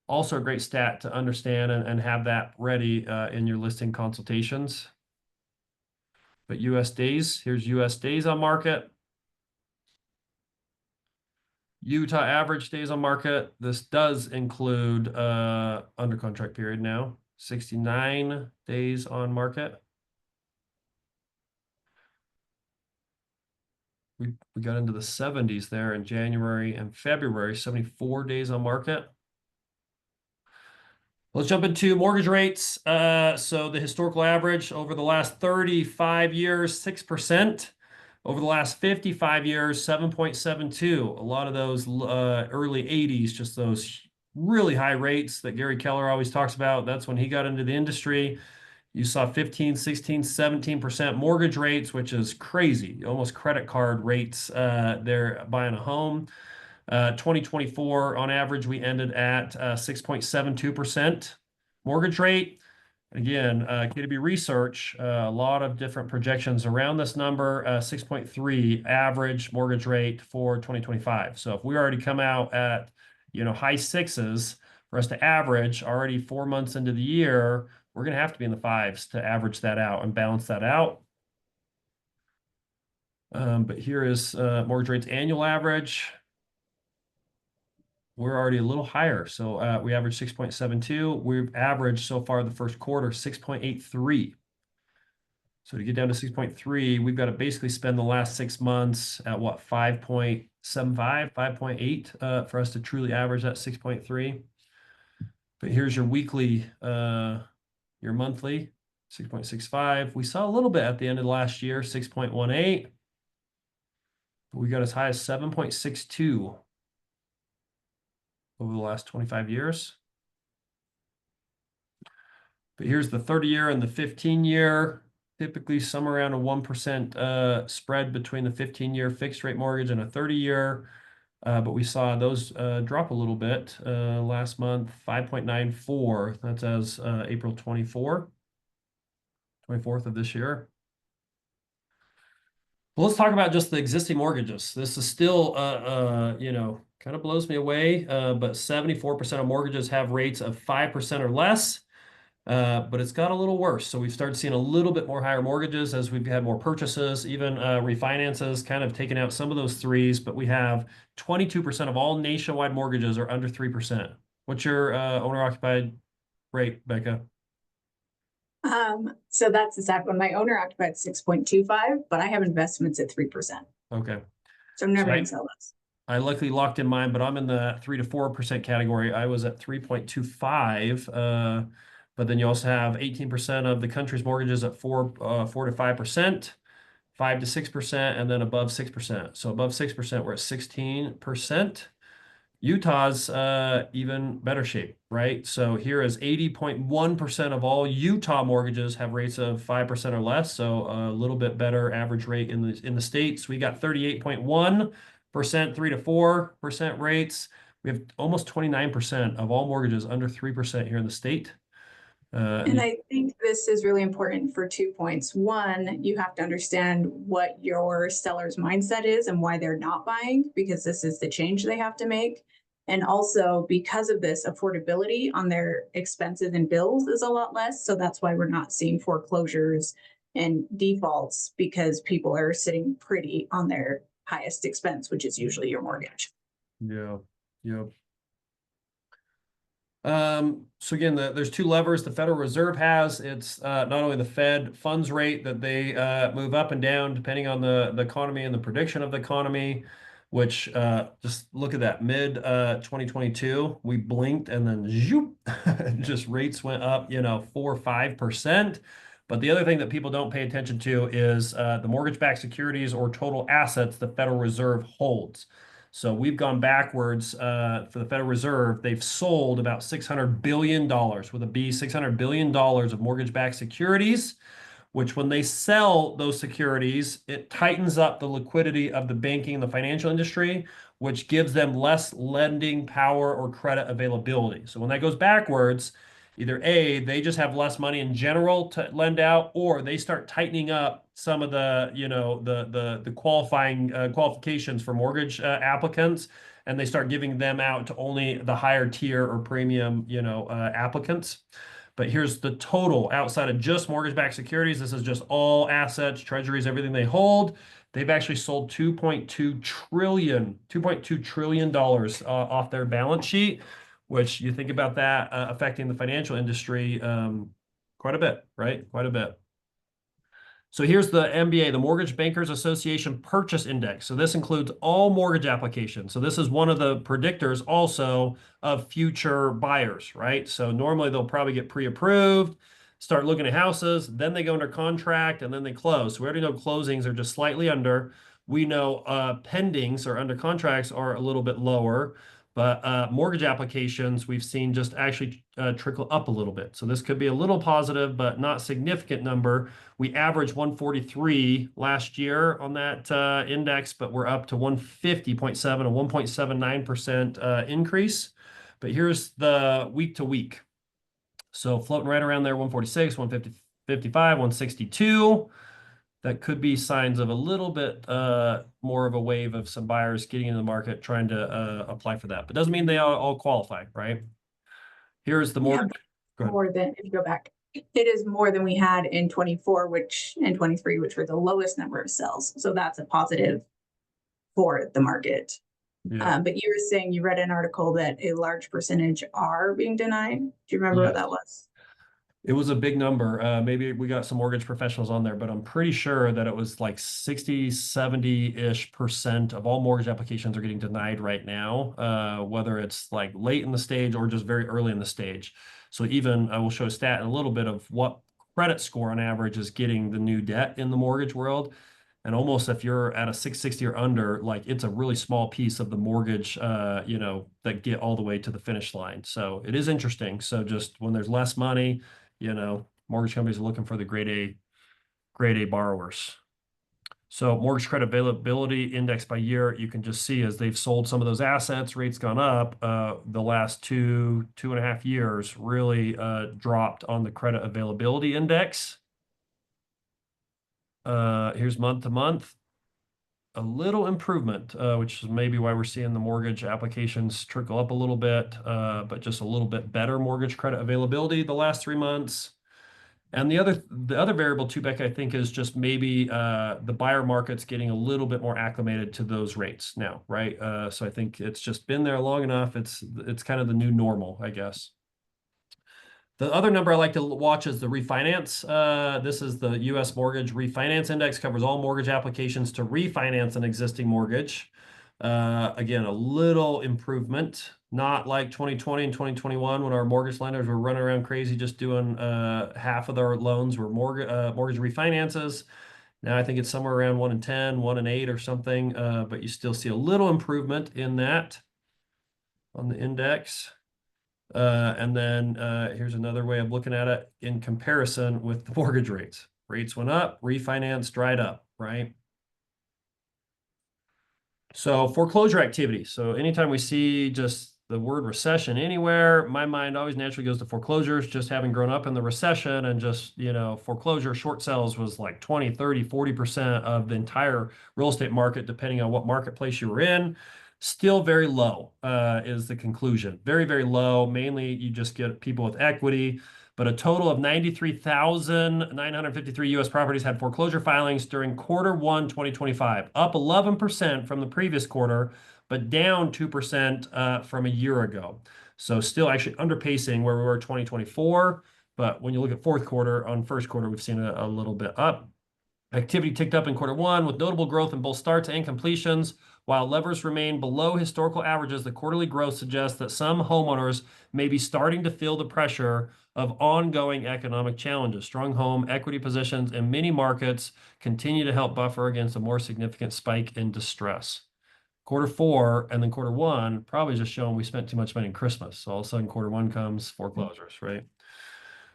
Also a great stat to understand and have that ready in your listing consultations. But US days, here's US days on market. Utah average days on market. This does include under contract period now. 69 days on market. We got into the 70s there in January and February, 74 days on market. Let's jump into mortgage rates. So the historical average over the last 35 years, 6%. Over the last 55 years, 7.72. A lot of those early 80s, just those really high rates that Gary Keller always talks about. That's when he got into the industry. You saw 15, 16, 17% mortgage rates, which is crazy. Almost credit card rates there buying a home. 2024, on average, we ended at 6.72% mortgage rate. Again, KW Research, a lot of different projections around this number, 6.3 average mortgage rate for 2025. So if we already come out at, you know, high sixes for us to average already 4 months into the year, we're going to have to be in the fives to average that out and balance that out. But here is mortgage rates annual average. we're already a little higher. So we averaged 6.72. We've averaged so far the first quarter 6.83. So to get down to 6.3, we've got to basically spend the last 6 months at what, 5.75, 5.8 for us to truly average that 6.3. But here's your weekly, your monthly, 6.65. We saw a little bit at the end of last year, 6.18. But we got as high as 7.62 over the last 25 years. But here's the 30-year and the 15-year. Typically somewhere around a 1% spread between the 15-year fixed rate mortgage and a 30-year. But we saw those drop a little bit last month, 5.94. That's as April 24th of this year. Well, let's talk about just the existing mortgages. This is still, you know, kind of blows me away, but 74% of mortgages have rates of 5% or less. But it's got a little worse. So we've started seeing a little bit more higher mortgages as we've had more purchases, even refinances, kind of taking out some of those threes. But we have 22% of all nationwide mortgages are under 3%. What's your owner-occupied rate, Becca? So that's the exact one. My owner occupied 6.25, but I have investments at 3%. Okay. So I'm never So gonna sell those. I luckily locked in mine, but I'm in the 3 to 4% category. I was at 3.25. But then you also have 18% of the country's mortgages at 4 to 5%, 5 to 6%, and then above 6%. So above 6%, we're at 16%. Utah's even better shape, right? So here is 80.1% of all Utah mortgages have rates of 5% or less. So a little bit better average rate in the states. We got 38.1%, 3 to 4% rates. We have almost 29% of all mortgages under 3% here in the state. And I think this is really important for 2 points. One, you have to understand what your seller's mindset is and why they're not buying, because this is the change they have to make. And also because of this, affordability on their expenses and bills is a lot less. So that's why we're not seeing foreclosures and defaults, because people are sitting pretty on their highest expense, which is usually your mortgage. Yeah. So again, there's two levers the Federal Reserve has. It's not only the Fed funds rate that they move up and down depending on the economy and the prediction of the economy, which just look at that, mid 2022, we blinked and then zoop, just rates went up, 4 or 5%. But the other thing that people don't pay attention to is the mortgage-backed securities or total assets the Federal Reserve holds. So we've gone backwards for the Federal Reserve. They've sold about $600 billion with a B, $600 billion of mortgage-backed securities, which when they sell those securities, it tightens up the liquidity of the banking and the financial industry, which gives them less lending power or credit availability. So when that goes backwards, either A, they just have less money in general to lend out, or they start tightening up some of the, the qualifications for mortgage applicants, and they start giving them out to only the higher tier or premium, applicants. But here's the total outside of just mortgage-backed securities. This is just all assets, treasuries, everything they hold. They've actually sold $2.2 trillion off their balance sheet, which you think about that affecting the financial industry quite a bit, right? Quite a bit. So here's the MBA, the Mortgage Bankers Association Purchase Index. So this includes all mortgage applications. So this is one of the predictors also of future buyers, right? So normally they'll probably get pre-approved, start looking at houses, then they go under contract, and then they close. So we already know closings are just slightly under. We know pendings or under contracts are a little bit lower. But mortgage applications, we've seen just actually trickle up a little bit. So this could be a little positive, but not significant number. We averaged 143 last year on that index, but we're up to 150.7, a 1.79% increase. But here's the week to week. So floating right around there, 146, 150, 55, 162. That could be signs of a little bit more of a wave of some buyers getting into the market trying to apply for that. But doesn't mean they all qualify, right? Here's the mortgage. More than, if you go back, it is more than we had in 24, and 23, which were the lowest number of sales. So that's a positive for the market. Yeah. But you were saying you read an article that a large percentage are being denied. Do you remember what Yes. that was? It was a big number. Maybe we got some mortgage professionals on there, but I'm pretty sure that it was like 60, 70-ish% of all mortgage applications are getting denied right now, whether it's like late in the stage or just very early in the stage. So even I will show a stat in a little bit of what credit score on average is getting the new debt in the mortgage world. And almost if you're at a 660 or under, like it's a really small piece of the mortgage, that get all the way to the finish line. So it is interesting. So just when there's less money, mortgage companies are looking for the grade A borrowers. So mortgage credit availability index by year, you can just see as they've sold some of those assets, rates gone up, the last 2.5 years really dropped on the credit availability index. Here's month to month. A little improvement, which is maybe why we're seeing the mortgage applications trickle up a little bit, but just a little bit better mortgage credit availability the last 3 months. And the other variable too, Beck, I think is just maybe the buyer market's getting a little bit more acclimated to those rates now, right? So I think it's just been there long enough. It's kind of the new normal, I guess. The other number I like to watch is the refinance. This is the U.S. Mortgage Refinance Index, covers all mortgage applications to refinance an existing mortgage. Again, a little improvement, not like 2020 and 2021 when our mortgage lenders were running around crazy just doing half of their loans were mortgage refinances. Now I think it's somewhere around 1 in 10, 1 in 8 or something, but you still see a little improvement in that on the index. And then here's another way of looking at it in comparison with the mortgage rates. Rates went up, refinance dried up, right? So foreclosure activity. So anytime we see just the word recession anywhere, my mind always naturally goes to foreclosures, just having grown up in the recession and just, foreclosure short sales was like 20, 30, 40% of the entire real estate market, depending on what marketplace you were in. Still very low, is the conclusion. Very, very low. Mainly you just get people with equity, but a total of 93,953 U.S. properties had foreclosure filings during Q1 2025, up 11% from the previous quarter, but down 2% from a year ago. So still actually underpacing where we were 2024. But when you look at fourth quarter on first quarter, we've seen a little bit up. Activity ticked up in Q1 with notable growth in both starts and completions. While levers remain below historical averages, the quarterly growth suggests that some homeowners may be starting to feel the pressure of ongoing economic challenges. Strong home equity positions in many markets continue to help buffer against a more significant spike in distress. Q4 and then Q1 probably just showing we spent too much money in Christmas. So all of a sudden Q1 comes, foreclosures, right?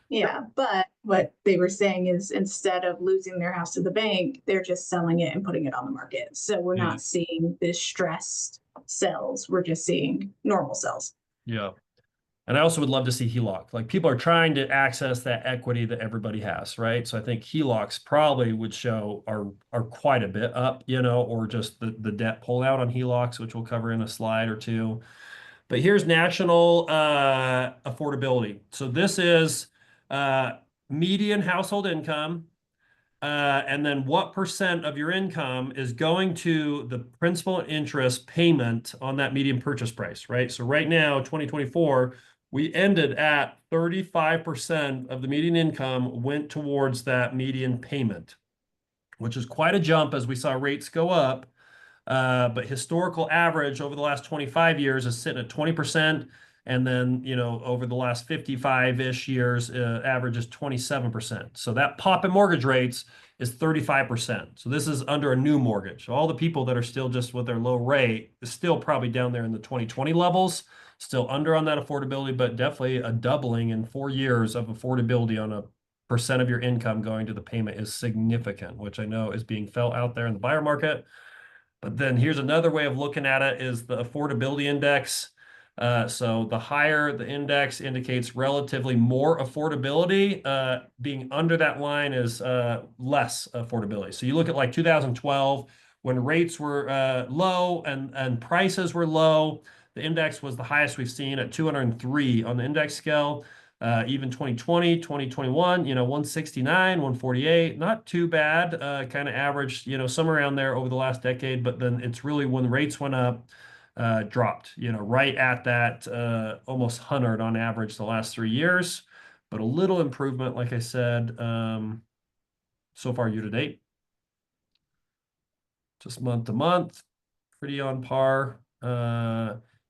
Yeah, but what they were saying is instead of losing their house to the bank, they're just selling it and putting it on the market. So we're Yeah. not seeing distressed sales. We're just seeing normal sales. Yeah. And I also would love to see HELOC. Like people are trying to access that equity that everybody has, right? So I think HELOCs probably would show are quite a bit up, or just the debt pullout on HELOCs, which we'll cover in a slide or two. But here's national affordability. So this is median household income, and then what percent of your income is going to the principal and interest payment on that median purchase price, right? So right now, 2024, we ended at 35% of the median income went towards that median payment, which is quite a jump as we saw rates go up. But historical average over the last 25 years is sitting at 20%. And then, over the last 55-ish years, average is 27%. So that pop in mortgage rates is 35%. So this is under a new mortgage. So all the people that are still just with their low rate is still probably down there in the 2020 levels, still under on that affordability, but definitely a doubling in 4 years of affordability on a percent of your income going to the payment is significant, which I know is being felt out there in the buyer market. But then here's another way of looking at it is the affordability index. So the higher the index indicates relatively more affordability. Being under that line is less affordability. So you look at like 2012 when rates were low and prices were low. The index was the highest we've seen at 203 on the index scale. Even 2020, 2021, 169, 148, not too bad, kind of averaged, somewhere around there over the last decade. But then it's really when rates went up, dropped, right at that almost 100 on average the last 3 years, but a little improvement, like I said, so far year to date. Just month to month, pretty on par.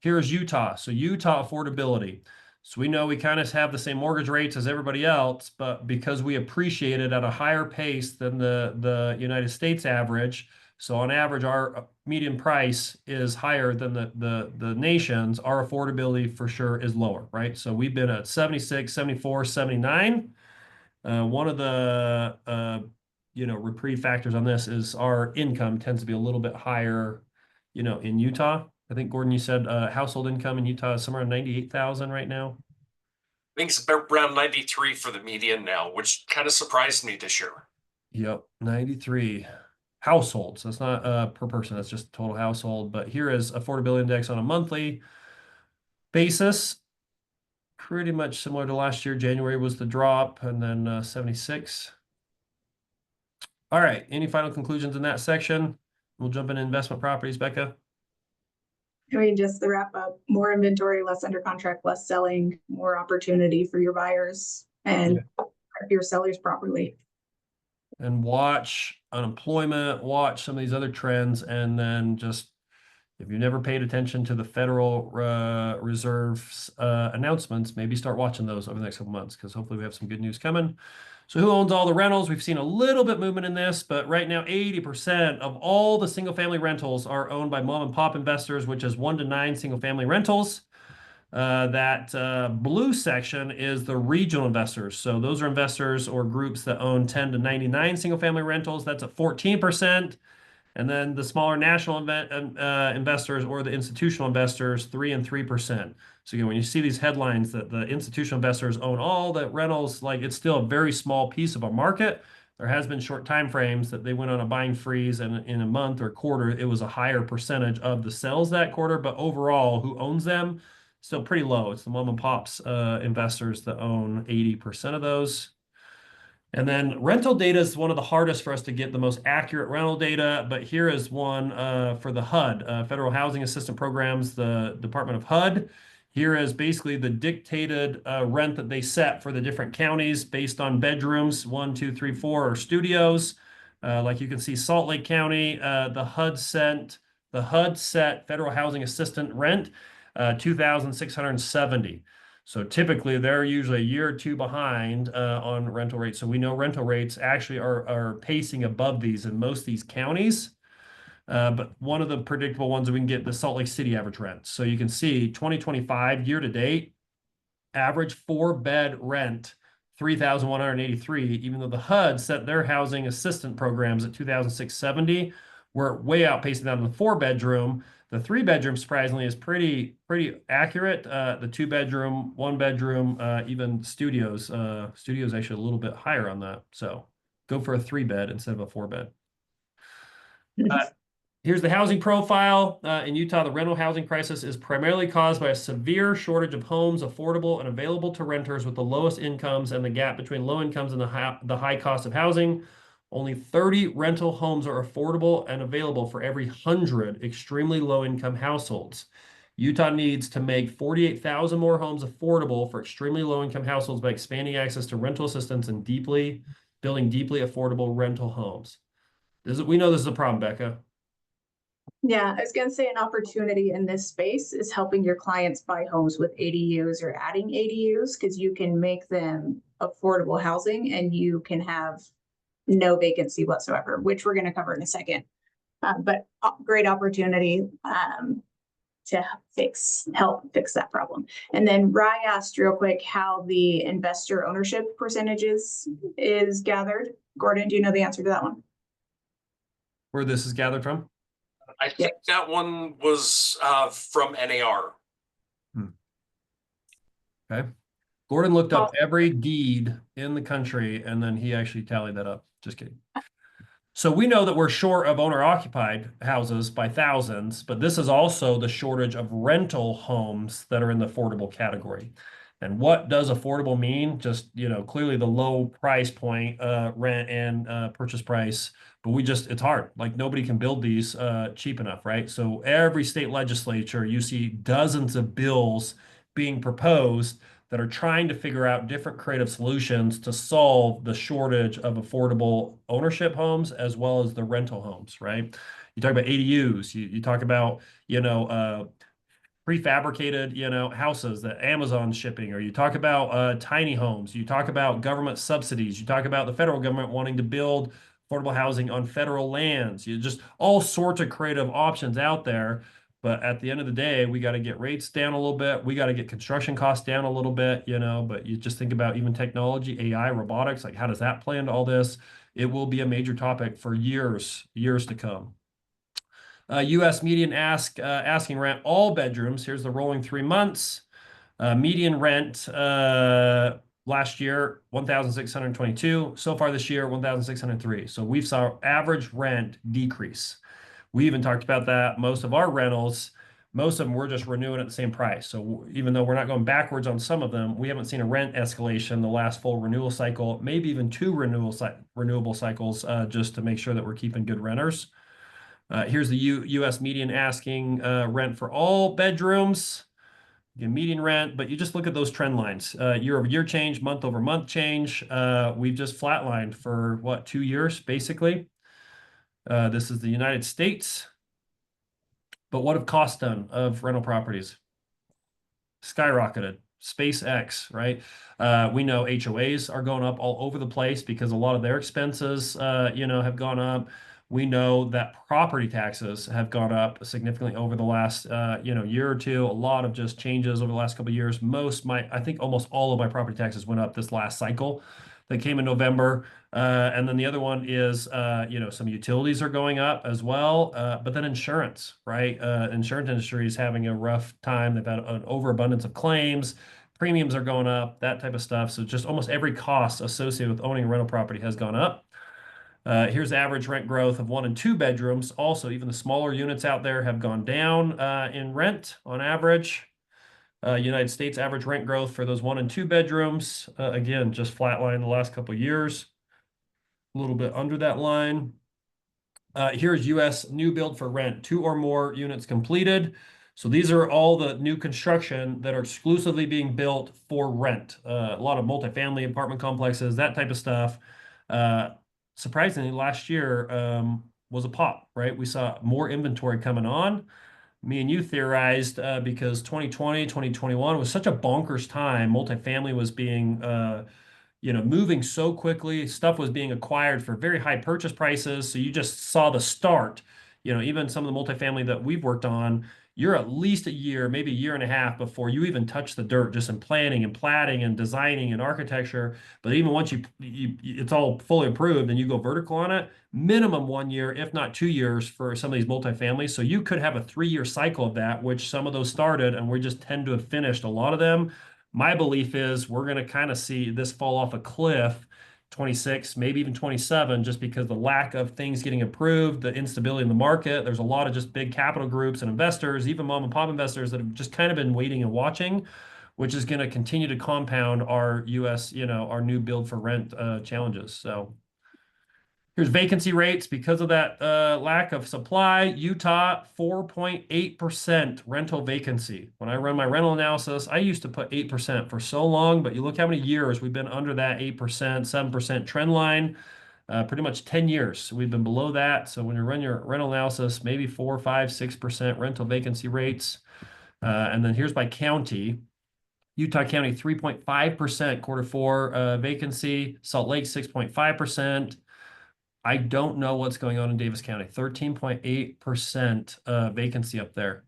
Here's Utah. So Utah affordability. So we know we kind of have the same mortgage rates as everybody else, but because we appreciate it at a higher pace than the United States average, so on average, our median price is higher than the nation's, our affordability for sure is lower, right? So we've been at 76, 74, 79. One of the reprieve factors on this is our income tends to be a little bit higher, in Utah. I think, Gordon, you said household income in Utah is somewhere around 98,000 right now. I think it's around 93 for the median now, which kind of surprised me this year. Yep, 93 households. That's not per person, that's just total household. But here is affordability index on a monthly basis. Pretty much similar to last year. January was the drop, and then 76. All right, any final conclusions in that section? We'll jump into investment properties, Becca. I mean, just the wrap up, more inventory, less under contract, less selling, more opportunity for your buyers and your sellers properly. And watch unemployment, watch some of these other trends, and then just, if you've never paid attention to the Federal Reserve's announcements, maybe start watching those over the next couple months, because hopefully we have some good news coming. So who owns all the rentals? We've seen a little bit movement in this, but right now 80% of all the single family rentals are owned by mom and pop investors, which is 1 to 9 single family rentals. That blue section is the regional investors. So those are investors or groups that own 10 to 99 single family rentals. That's at 14%. And then the smaller national investors or the institutional investors, 3 and 3%. So again, when you see these headlines that the institutional investors own all the rentals, like, it's still a very small piece of our market. There has been short time frames that they went on a buying freeze, and in a month or quarter, it was a higher percentage of the sales that quarter. But overall, who owns them? Still pretty low. It's the mom and pops investors that own 80% of those. And then rental data is one of the hardest for us to get the most accurate rental data, but here is one for the HUD, Federal Housing Assistance Programs, the Department of HUD. Here is basically the dictated rent that they set for the different counties based on bedrooms, 1, 2, 3, 4, or studios. Like you can see, Salt Lake County, the HUD set Federal Housing Assistant rent, $2,670. So typically they're usually a year or two behind on rental rates. So we know rental rates actually are pacing above these in most of these counties. But one of the predictable ones that we can get, the Salt Lake City average rent. So you can see 2025 year to date, average 4-bed rent, $3,183, even though the HUD set their housing assistant programs at $2,670. We're way outpacing that in the 4-bedroom. The 3-bedroom, surprisingly, is pretty accurate. The 2-bedroom, 1-bedroom, even studios. Studios actually a little bit higher on that. So go for a 3-bed instead of a 4-bed. Here's the housing profile. In Utah, the rental housing crisis is primarily caused by a severe shortage of homes affordable and available to renters with the lowest incomes, and the gap between low incomes and the high cost of housing. Only 30 rental homes are affordable and available for every 100 extremely low-income households. Utah needs to make 48,000 more homes affordable for extremely low-income households by expanding access to rental assistance and building deeply affordable rental homes. We know this is a problem, Becca. Yeah, I was going to say an opportunity in this space is helping your clients buy homes with ADUs or adding ADUs, because you can make them affordable housing and you can have no vacancy whatsoever, which we're going to cover in a second. But great opportunity to help fix that problem. And then Rye asked real quick how the investor ownership percentages is gathered. Gordon, do you know the answer to that one? Where this is gathered from? I think that one was from NAR. Okay. Gordon looked up every deed in the country, and then he actually tallied that up. Just kidding. So we know that we're short of owner-occupied houses by thousands, but this is also the shortage of rental homes that are in the affordable category. And what does affordable mean? Just, clearly the low price point, rent and purchase price. But it's hard. Like nobody can build these cheap enough, right? So every state legislature, you see dozens of bills being proposed that are trying to figure out different creative solutions to solve the shortage of affordable ownership homes as well as the rental homes, right? You talk about ADUs, you talk about, prefabricated, houses that Amazon's shipping, or you talk about tiny homes, you talk about government subsidies, you talk about the federal government wanting to build affordable housing on federal lands. You just all sorts of creative options out there. But at the end of the day, we got to get rates down a little bit. We got to get construction costs down a little bit, but you just think about even technology, AI, robotics, like how does that play into all this? It will be a major topic for years to come. U.S. median asking rent, all bedrooms. Here's the rolling 3 months. Median rent last year, 1,622. So far this year, 1,603. So we've saw average rent decrease. We even talked about that. Most of our rentals, most of them we're just renewing at the same price. So even though we're not going backwards on some of them, we haven't seen a rent escalation the last full renewal cycle, maybe even 2 renewable cycles, just to make sure that we're keeping good renters. Here's the U.S. median asking rent for all bedrooms. Again, median rent, but you just look at those trend lines. Year-over-year change, month-over-month change. We've just flatlined for, 2 years, basically. This is the United States. But what have costs done of rental properties? Skyrocketed. SpaceX, right? We know HOAs are going up all over the place because a lot of their expenses, have gone up. We know that property taxes have gone up significantly over the last, year or two. A lot of just changes over the last couple of years. I think almost all of my property taxes went up this last cycle that came in November. And then the other one is, some utilities are going up as well. But then insurance, right? Insurance industry is having a rough time. They've had an overabundance of claims. Premiums are going up, that type of stuff. So just almost every cost associated with owning a rental property has gone up. Here's average rent growth of 1 and 2 bedrooms. Also, even the smaller units out there have gone down in rent on average. United States average rent growth for those 1 and 2 bedrooms, again, just flatlined the last couple of years. A little bit under that line. Here's U.S. new build for rent, 2 or more units completed. So these are all the new construction that are exclusively being built for rent. A lot of multifamily apartment complexes, that type of stuff. Surprisingly, last year was a pop, right? We saw more inventory coming on. Me and you theorized because 2020, 2021 was such a bonkers time. Multifamily was being, moving so quickly. Stuff was being acquired for very high purchase prices. So you just saw the start. Even some of the multifamily that we've worked on, you're at least a year, maybe a year and a half before you even touch the dirt, just in planning and platting and designing and architecture. But even once it's all fully approved and you go vertical on it, minimum 1 year, if not 2 years for some of these multifamilies. So you could have a 3-year cycle of that, which some of those started, and we just tend to have finished a lot of them. My belief is we're going to kind of see this fall off a cliff 26, maybe even 27, just because the lack of things getting approved, the instability in the market. There's a lot of just big capital groups and investors, even mom and pop investors that have just kind of been waiting and watching, which is going to continue to compound our U.S., our new build for rent challenges. So here's vacancy rates because of that lack of supply. Utah, 4.8% rental vacancy. When I run my rental analysis, I used to put 8% for so long, but you look how many years we've been under that 8%, 7% trend line. Pretty much 10 years we've been below that. So when you run your rental analysis, maybe 4, 5, 6% rental vacancy rates. And then here's by county. Utah County, 3.5% Q4 vacancy. Salt Lake, 6.5%. I don't know what's going on in Davis County. 13.8% vacancy up there.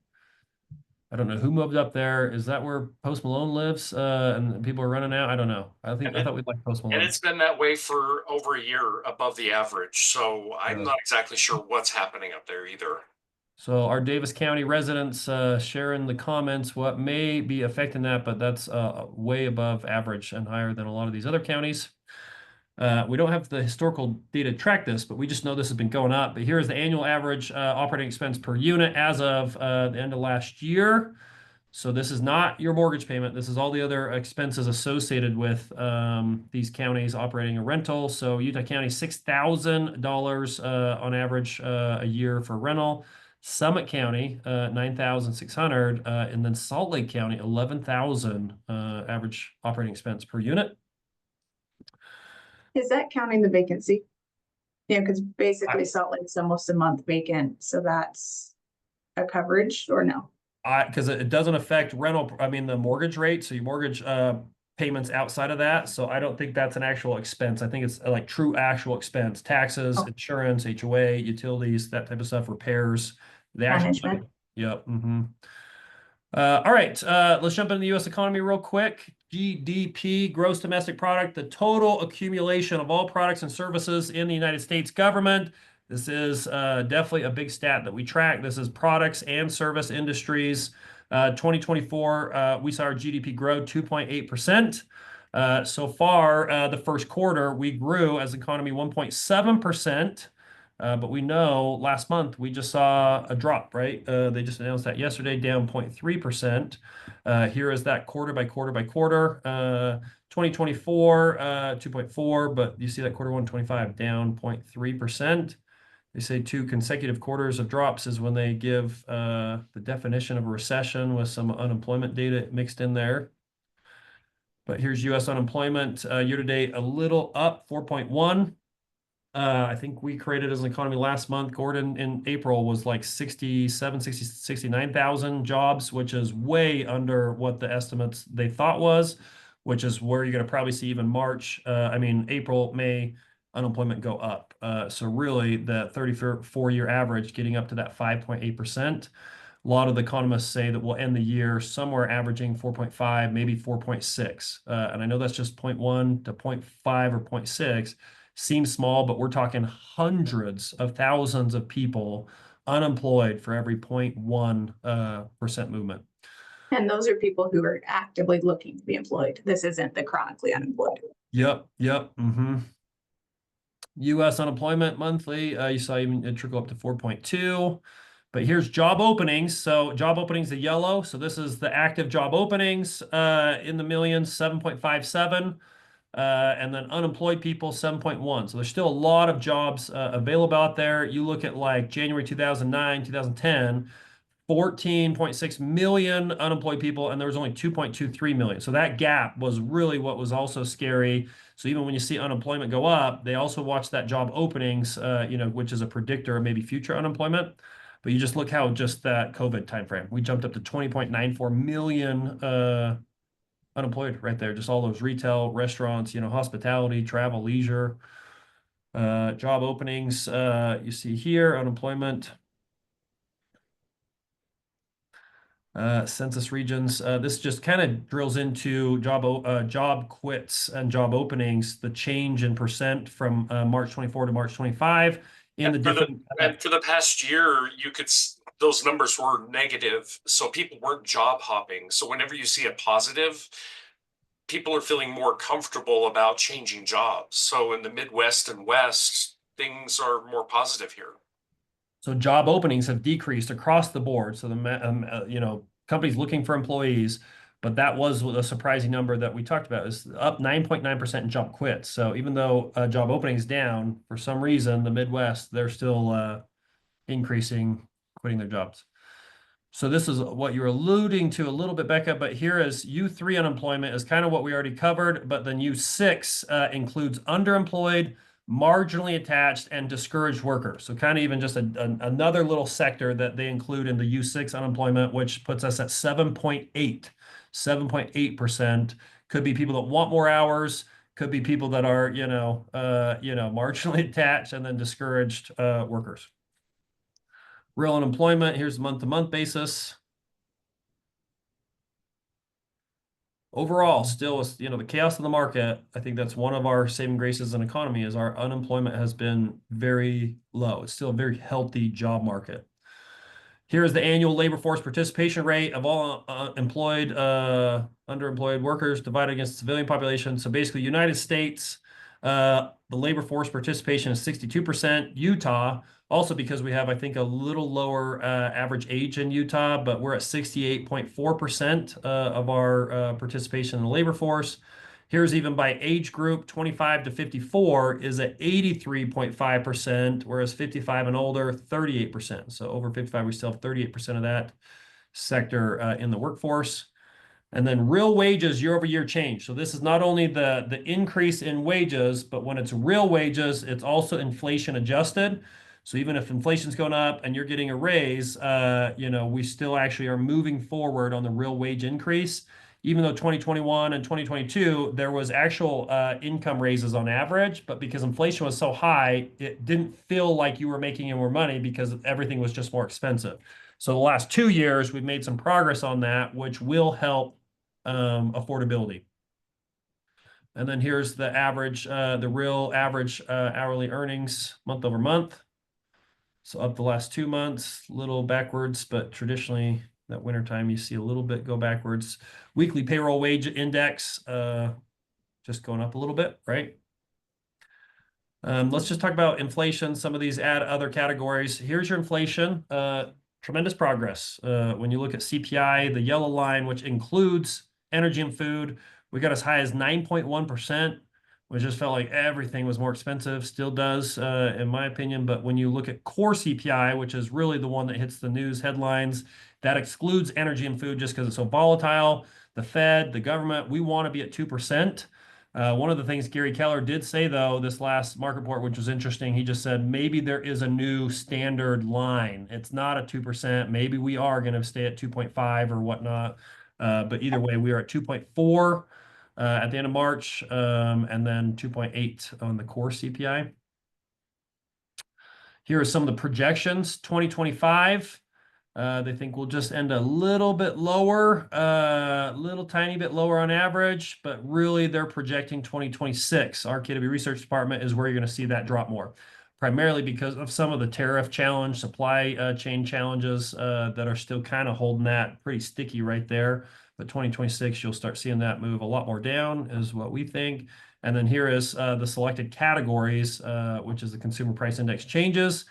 I don't know who moved up there. Is that where Post Malone lives? And people are running out? I don't know. I thought we'd like Post Malone. And it's been that way for over a year above the average. So I'm not exactly sure what's happening up there either. So our Davis County residents share in the comments what may be affecting that, but that's way above average and higher than a lot of these other counties. We don't have the historical data to track this, but we just know this has been going up. But here's the annual average operating expense per unit as of the end of last year. So this is not your mortgage payment. This is all the other expenses associated with these counties operating a rental. So Utah County, $6,000 on average a year for rental. Summit County, 9,600, and then Salt Lake County, 11,000 average operating expense per unit. Is that counting the vacancy? Yeah, because basically Salt Lake's almost a month vacant, so that's a coverage or no? Because it doesn't affect rental, I mean, the mortgage rate, so your mortgage payments outside of that. So I don't think that's an actual expense. I think it's like true actual expense, taxes, Oh. insurance, HOA, utilities, that type of stuff, repairs. The actual, Management. yep. All right, let's jump into the U.S. economy real quick. GDP, gross domestic product, the total accumulation of all products and services in the United States government. This is definitely a big stat that we track. This is products and service industries. 2024, we saw our GDP grow 2.8%. So far, the first quarter, we grew as an economy 1.7%. But we know last month we just saw a drop, right? They just announced that yesterday, down 0.3%. Here is that quarter by quarter by quarter. 2024, 2.4, but you see that quarter 125 down 0.3%. They say 2 consecutive quarters of drops is when they give the definition of a recession with some unemployment data mixed in there. But here's U.S. unemployment year to date, a little up, 4.1. I think we created as an economy last month, Gordon, in April was like 69,000 jobs, which is way under what the estimates they thought was, which is where you're going to probably see even March, April, May, unemployment go up. So really the 34-year average getting up to that 5.8%. A lot of the economists say that we'll end the year somewhere averaging 4.5, maybe 4.6. And I know that's just 0.1 to 0.5 or 0.6. Seems small, but we're talking hundreds of thousands of people unemployed for every 0.1% movement. And those are people who are actively looking to be employed. This isn't the chronically unemployed. Yep. U.S. unemployment monthly, you saw even it trickle up to 4.2. But here's job openings. So job openings, the yellow. So this is the active job openings in the millions, 7.57. And then unemployed people, 7.1. So there's still a lot of jobs available out there. You look at like January 2009, 2010, 14.6 million unemployed people, and there was only 2.23 million. So that gap was really what was also scary. So even when you see unemployment go up, they also watch that job openings, which is a predictor of maybe future unemployment. But you just look how just that COVID timeframe, we jumped up to 20.94 million unemployed right there. Just all those retail, restaurants, hospitality, travel, leisure, job openings. You see here, unemployment. Census regions. This just kind of drills into job quits and job openings, the change in percent from March 24 to March 25 in the different. And for the past year, those numbers were negative, so people weren't job hopping. So whenever you see a positive, people are feeling more comfortable about changing jobs. So in the Midwest and West, things are more positive here. So job openings have decreased across the board. So the companies looking for employees, but that was a surprising number that we talked about, is up 9.9% in job quits. So even though job openings down, for some reason, the Midwest, they're still increasing, quitting their jobs. So this is what you're alluding to a little bit, Becca, but here is U3 unemployment is kind of what we already covered, but then U6 includes underemployed, marginally attached, and discouraged workers. So kind of even just another little sector that they include in the U6 unemployment, which puts us at 7.8%. Could be people that want more hours, could be people that are, marginally attached and then discouraged workers. Real unemployment, here's the month-to-month basis. Overall, still, the chaos in the market, I think that's one of our saving graces in economy is our unemployment has been very low. It's still a very healthy job market. Here's the annual labor force participation rate of all underemployed workers divided against the civilian population. So basically, United States, the labor force participation is 62%. Utah, Also because we have, I think, a little lower average age in Utah, but we're at 68.4% of our participation in the labor force. Here's even by age group, 25 to 54 is at 83.5%, whereas 55 and older, 38%. So over 55, we still have 38% of that sector in the workforce. And then real wages year over year change. So this is not only the increase in wages, but when it's real wages, it's also inflation adjusted. So even if inflation's going up and you're getting a raise, we still actually are moving forward on the real wage increase. Even though 2021 and 2022, there was actual income raises on average, but because inflation was so high, it didn't feel like you were making any more money because everything was just more expensive. So the last 2 years, we've made some progress on that, which will help affordability. And then here's the average, the real average hourly earnings month over month. So up the last 2 months, little backwards, but traditionally that wintertime you see a little bit go backwards. Weekly payroll wage index just going up a little bit, right? Let's just talk about inflation. Some of these add other categories. Here's your inflation. Tremendous progress. When you look at CPI, the yellow line, which includes energy and food, we got as high as 9.1%, which just felt like everything was more expensive, still does, in my opinion. But when you look at core CPI, which is really the one that hits the news headlines, that excludes energy and food just because it's so volatile. The Fed, the government, we want to be at 2%. One of the things Gary Keller did say, though, this last market report, which was interesting, he just said maybe there is a new standard line. It's not a 2%. Maybe we are going to stay at 2.5 or whatnot. But either way, we are at 2.4 at the end of March, and then 2.8 on the core CPI. Here are some of the projections. 2025. They think we'll just end a little bit lower, little tiny bit lower on average, but really they're projecting 2026. Our KW Research Department is where you're going to see that drop more, primarily because of some of the tariff challenge, supply chain challenges that are still kind of holding that pretty sticky right there. But 2026, you'll start seeing that move a lot more down is what we think. And then here is the selected categories, which is the consumer price index changes.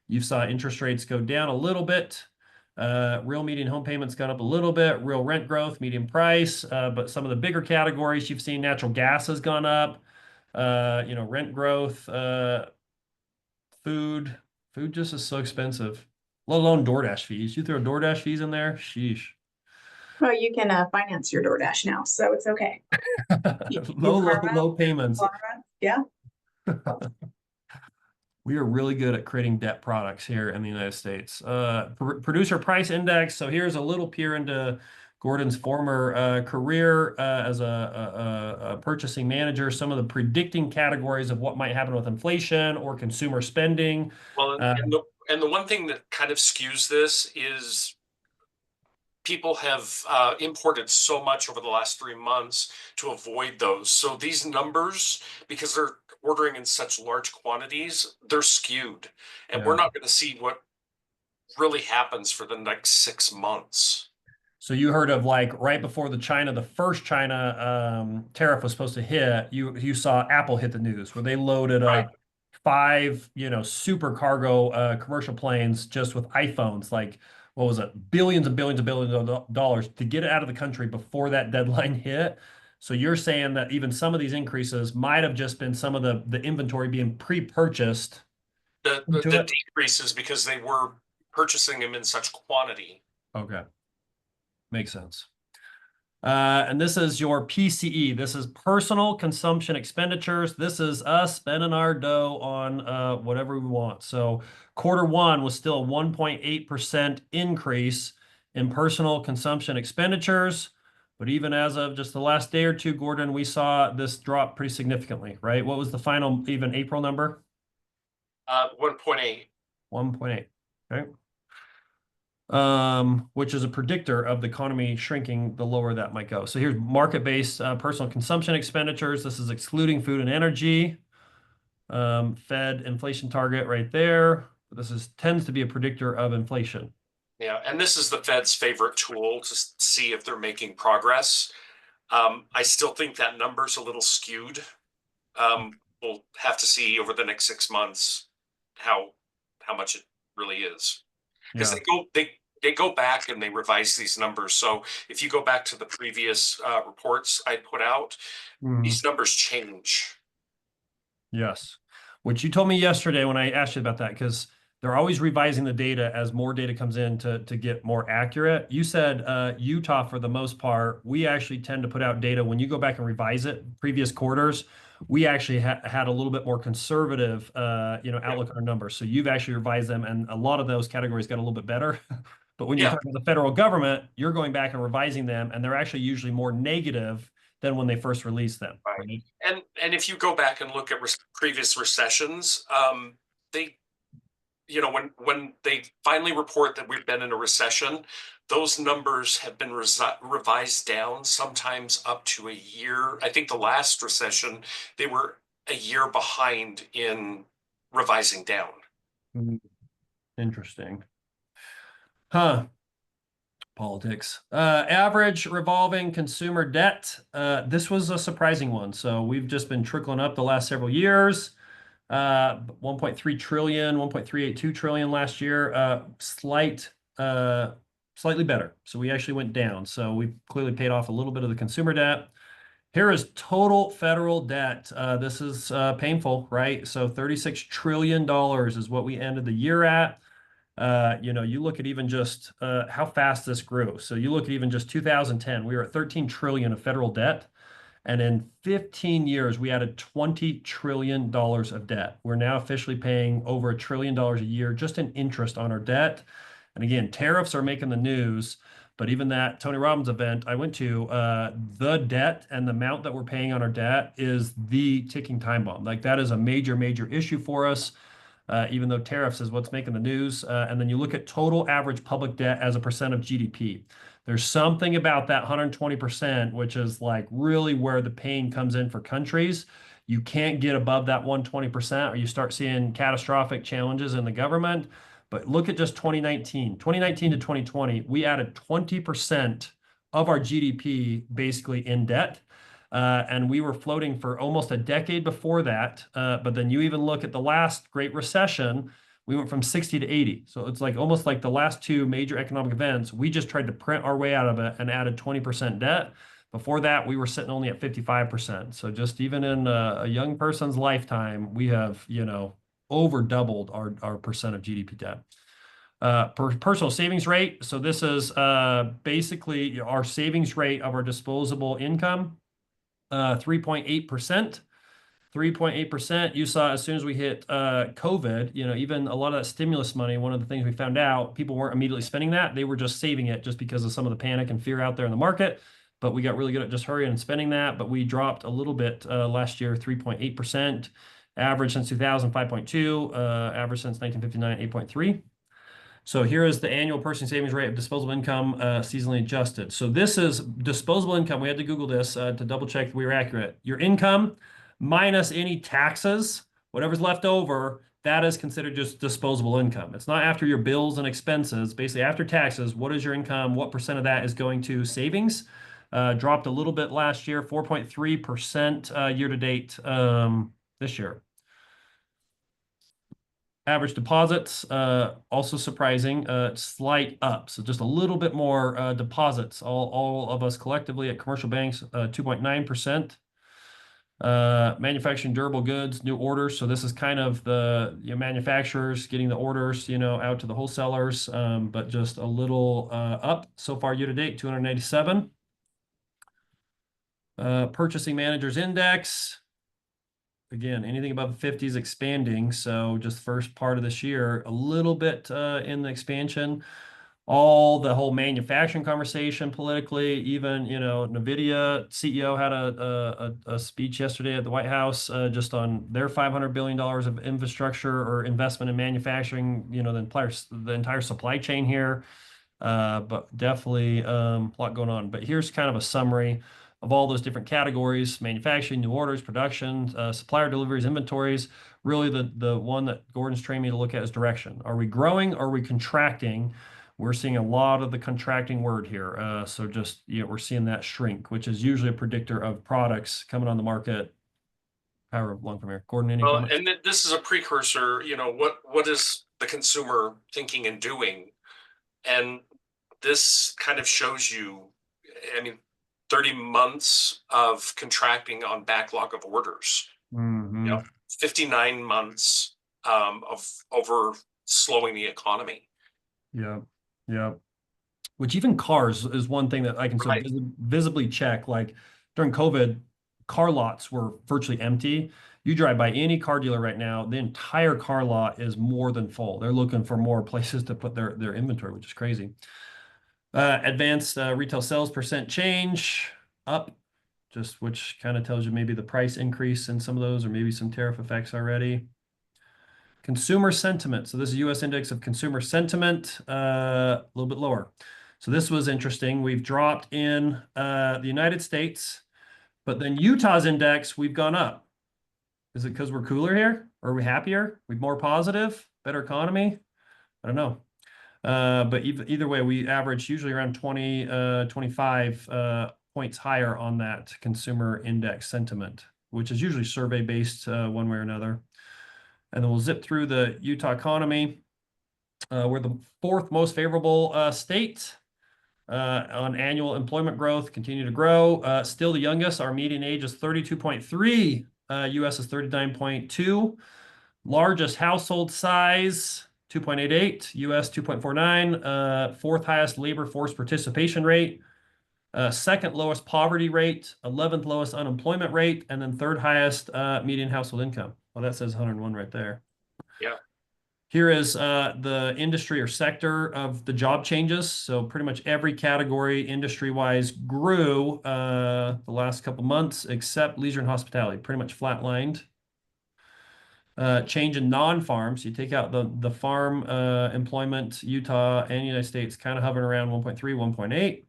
You saw interest rates go down a little bit. Real median home payments gone up a little bit, real rent growth, median price, but some of the bigger categories you've seen, natural gas has gone up, rent growth, food just is so expensive, let alone DoorDash fees. You throw DoorDash fees in there, sheesh. Well, you can finance your DoorDash now, so it's okay. Low payments. Yeah. We are really good at creating debt products here in the United States. Producer price index. So here's a little peer into Gordon's former career as a purchasing manager. Some of the predicting categories of what might happen with inflation or consumer spending. Well, and the one thing that kind of skews this is people have imported so much over the last 3 months to avoid those. So these numbers, because they're ordering in such large quantities, they're skewed. And we're not going to see what really happens for the next 6 months. So you heard of like right before the first China tariff was supposed to hit, you saw Apple hit the news where they loaded up 5, super cargo commercial planes just with iPhones, like what was it, billions and billions and billions of dollars to get it out of the country before that deadline hit. So you're saying that even some of these increases might have just been some of the inventory being pre-purchased. The decreases because they were purchasing them in such quantity. Okay. Makes sense. And this is your PCE. This is personal consumption expenditures. This is us spending our dough on whatever we want. So Q1 was still a 1.8% increase in personal consumption expenditures. But even as of just the last day or two, Gordon, we saw this drop pretty significantly, right? What was the final even April number? 1.8. 1.8. Okay. Which is a predictor of the economy shrinking, the lower that might go. So here's market-based personal consumption expenditures. This is excluding food and energy. Fed inflation target right there. This tends to be a predictor of inflation. Yeah, and this is the Fed's favorite tool to see if they're making progress. I still think that number's a little skewed. We'll have to see over the next 6 months how how much it really is. Because Yeah. they go back and they revise these numbers. So if you go back to the previous reports I put out, Mhm. these numbers change. Yes. Which you told me yesterday when I asked you about that, because they're always revising the data as more data comes in to get more accurate. You said Utah, for the most part, we actually tend to put out data when you go back and revise it, previous quarters, we actually had a little bit more conservative outlook on our numbers. So you've actually revised them, and a lot of those categories got a little bit better. But when you're Yeah. talking about the federal government, you're going back and revising them, and they're actually usually more negative than when they first released them. Right. And if you go back and look at previous recessions, they, when they finally report that we've been in a recession, those numbers have been revised down, sometimes up to a year. I think the last recession, they were a year behind in revising down. Mhm. Interesting. Huh. Politics. Average revolving consumer debt. This was a surprising one. So we've just been trickling up the last several years. 1.3 trillion, 1.382 trillion last year. Slightly better. So we actually went down. So we've clearly paid off a little bit of the consumer debt. Here is total federal debt. This is painful, right? So $36 trillion is what we ended the year at. You look at even just how fast this grew. So you look at even just 2010, we were at 13 trillion of federal debt. And in 15 years, we added $20 trillion of debt. We're now officially paying over $1 trillion a year just in interest on our debt. And again, tariffs are making the news. But even that Tony Robbins event I went to, the debt and the amount that we're paying on our debt is the ticking time bomb. Like that is a major, major issue for us. Even though tariffs is what's making the news. And then you look at total average public debt as a percent of GDP. There's something about that 120%, which is like really where the pain comes in for countries. You can't get above that 120%, or you start seeing catastrophic challenges in the government. But look at just 2019. 2019 to 2020, we added 20% of our GDP basically in debt. And we were floating for almost a decade before that. But then you even look at the last Great Recession, we went from 60 to 80. So it's like almost like the last two major economic events, we just tried to print our way out of it and added 20% debt. Before that, we were sitting only at 55%. So just even in a young person's lifetime, we have, over doubled our percent of GDP debt. Personal savings rate. So this is basically our savings rate of our disposable income. 3.8%. 3.8%. You saw as soon as we hit COVID, even a lot of that stimulus money, one of the things we found out, people weren't immediately spending that. They were just saving it just because of some of the panic and fear out there in the market. But we got really good at just hurrying and spending that. But we dropped a little bit last year, 3.8%. Average since 2000, 5.2. Average since 1959, 8.3. So here is the annual person savings rate of disposable income, seasonally adjusted. So this is disposable income. We had to Google this to double check that we were accurate. Your income minus any taxes, whatever's left over, that is considered just disposable income. It's not after your bills and expenses. Basically, after taxes, what is your income? What percent of that is going to savings? Dropped a little bit last year, 4.3% year to date this year. Average deposits, also surprising, slight up. So just a little bit more deposits, all of us collectively at commercial banks, 2.9%. Manufacturing durable goods, new orders. So this is kind of the manufacturers getting the orders, out to the wholesalers, but just a little up so far year to date, 297. Purchasing Managers Index. Again, anything above 50 is expanding. So just first part of this year, a little bit in the expansion. All the whole manufacturing conversation politically, even, NVIDIA CEO had a speech yesterday at the White House just on their $500 billion of infrastructure or investment in manufacturing, the entire supply chain here. But definitely a lot going on. But here's kind of a summary of all those different categories: manufacturing, new orders, production, supplier deliveries, inventories. Really the one that Gordon's trained me to look at is direction. Are we growing or are we contracting? We're seeing a lot of the contracting word here. So just, we're seeing that shrink, which is usually a predictor of products coming on the market however long from here. Gordon, any comments? And this is a precursor, what is the consumer thinking and doing. And this kind of shows you, I mean, 30 months of contracting on backlog of orders, Mhm. you know, 59 months of over slowing the economy. Yeah, yeah. Which even cars is one thing that I can so Right. visibly check. Like during COVID, car lots were virtually empty. You drive by any car dealer right now, the entire car lot is more than full. They're looking for more places to put their inventory, which is crazy. Advanced retail sales percent change up, just which kind of tells you maybe the price increase in some of those, or maybe some tariff effects already. Consumer sentiment. So this is U.S. Index of Consumer Sentiment, a little bit lower. So this was interesting. We've dropped in the United States, but then Utah's index, we've gone up. Is it because we're cooler here? Or are we happier? We're more positive? Better economy? I don't know. But either way, we average usually around 20, 25 points higher on that consumer index sentiment, which is usually survey-based one way or another. And then we'll zip through the Utah economy. We're the fourth most favorable state on annual employment growth, continue to grow. Still the youngest. Our median age is 32.3. US is 39.2. Largest household size, 2.88. US 2.49. Fourth highest labor force participation rate. Second lowest poverty rate, 11th lowest unemployment rate, and then third highest median household income. Well, that says 101 right there. Yeah. Here is the industry or sector of the job changes. So pretty much every category industry-wise grew the last couple months, except leisure and hospitality, pretty much flatlined. Change in non-farms. You take out the farm employment, Utah and United States kind of hovering around 1.3, 1.8.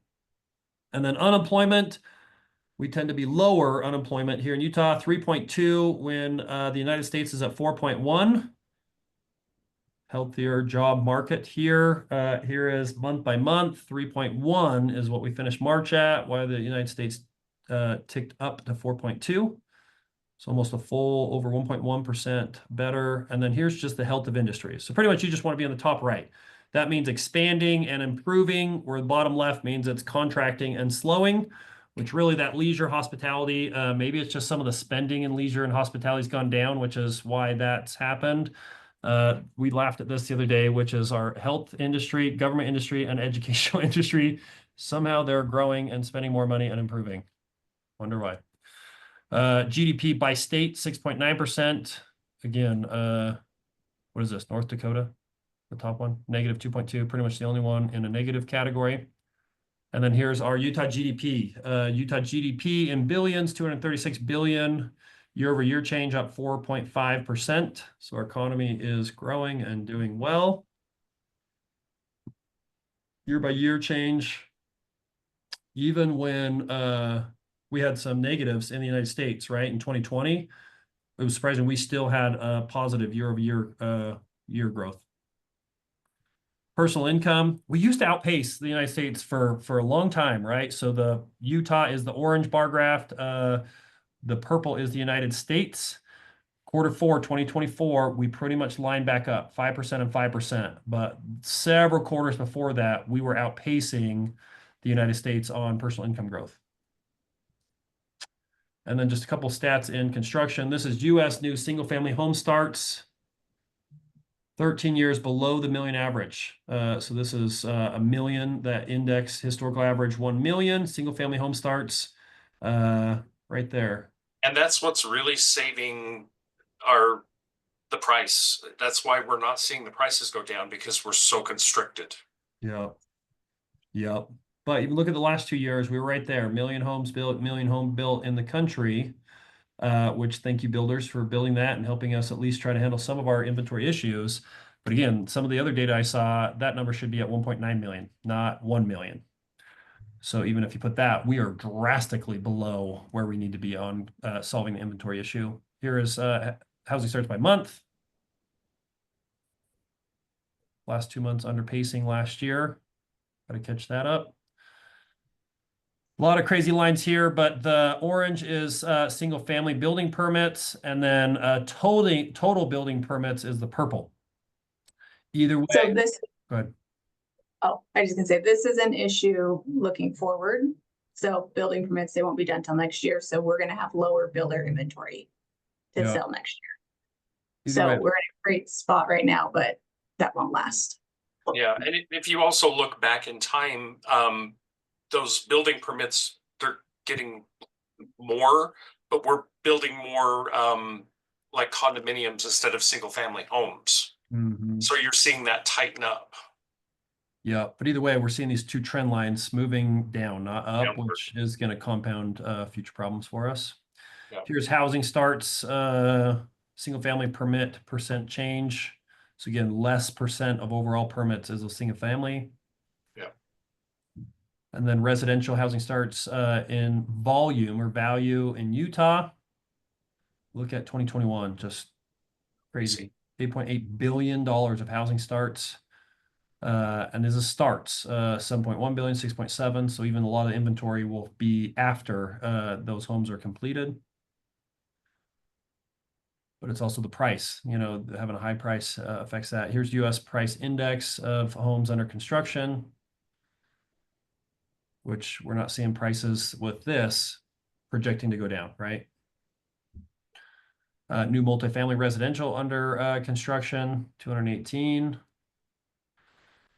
And then unemployment, we tend to be lower unemployment here in Utah, 3.2 when the United States is at 4.1. Healthier job market here. Here is month by month, 3.1 is what we finished March at, while the United States ticked up to 4.2. So almost a full over 1.1% better. And then here's just the health of industry. So pretty much you just want to be on the top right. That means expanding and improving, where the bottom left means it's contracting and slowing, which really that leisure hospitality, maybe it's just some of the spending in leisure and hospitality has gone down, which is why that's happened. We laughed at this the other day, which is our health industry, government industry, and educational industry. Somehow they're growing and spending more money and improving. Wonder why. GDP by state, 6.9%. Again, what is this? North Dakota, the top one, negative 2.2, pretty much the only one in a negative category. And then here's our Utah GDP. Utah GDP in billions, 236 billion. Year over year change up 4.5%. So our economy is growing and doing well. Year by year change, even when we had some negatives in the United States, right? In 2020, it was surprising we still had a positive year over year growth. Personal income, we used to outpace the United States for a long time, right? So the Utah is the orange bar graph. The purple is the United States. Q4 2024, we pretty much lined back up 5% and 5%. But several quarters before that, we were outpacing the United States on personal income growth. And then just a couple stats in construction. This is U.S. new single-family home starts, 13 years below the million average. So this is a million, that index historical average 1 million single-family home starts right there. And that's what's really saving the price. That's why we're not seeing the prices go down, because we're so constricted. Yeah. Yep. But even look at the last 2 years, we were right there. Million homes built in the country, which thank you builders for building that and helping us at least try to handle some of our inventory issues. But again, some of the other data I saw, that number should be at 1.9 million, not 1 million. So even if you put that, we are drastically below where we need to be on solving the inventory issue. Here is housing starts by month. Last 2 months under pacing last year. Got to catch that up. A lot of crazy lines here, but the orange is single family building permits, and then total building permits is the purple. Either way, So this, go ahead. oh, I was just gonna say, this is an issue looking forward. So building permits, they won't be done till next year, so we're gonna have lower builder inventory to Yeah. sell next year. Either So way. we're in a great spot right now, but that won't last. Yeah, and if you also look back in time, those building permits, they're getting more, but we're building more like condominiums instead of single family homes. Mhm. So you're seeing that tighten up. Yeah, but either way, we're seeing these two trend lines moving down, not up, Downward. which is going to compound future problems for us. Yeah. Here's housing starts, single family permit percent change. So again, less percent of overall permits is a single family. Yeah. And then residential housing starts in volume or value in Utah. Look at 2021, just crazy. $8.8 billion of housing starts. And this is starts, 7.1 billion, 6.7. So even a lot of inventory will be after those homes are completed. But it's also the price, you know, having a high price affects that. Here's US price index of homes under construction, which we're not seeing prices with this projecting to go down, right? New multifamily residential under construction, 218.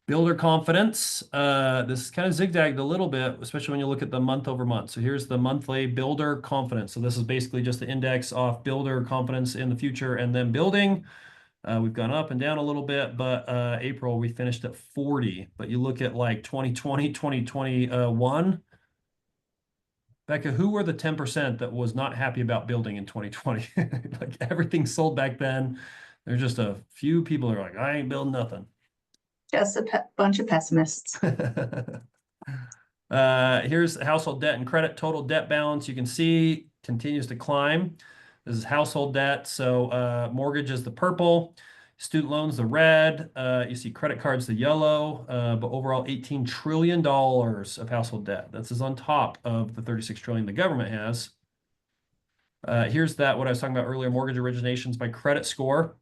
Builder confidence. This is kind of zigzagged a little bit, especially when you look at the month over month. So here's the monthly builder confidence. So this is basically just the index off builder confidence in the future and then building. We've gone up and down a little bit, but April we finished at 40. But you look at like 2020, 2021. Becca, who were the 10% that was not happy about building in 2020? Like everything sold back then. There's just a few people that are like, I ain't building nothing. Just a bunch of pessimists. Here's household debt and credit. Total debt balance, you can see, continues to climb. This is household debt. So mortgage is the purple, student loans the red. You see credit cards the yellow, but overall $18 trillion of household debt. This is on top of the 36 trillion the government has. Here's that what I was talking about earlier, mortgage originations by credit score.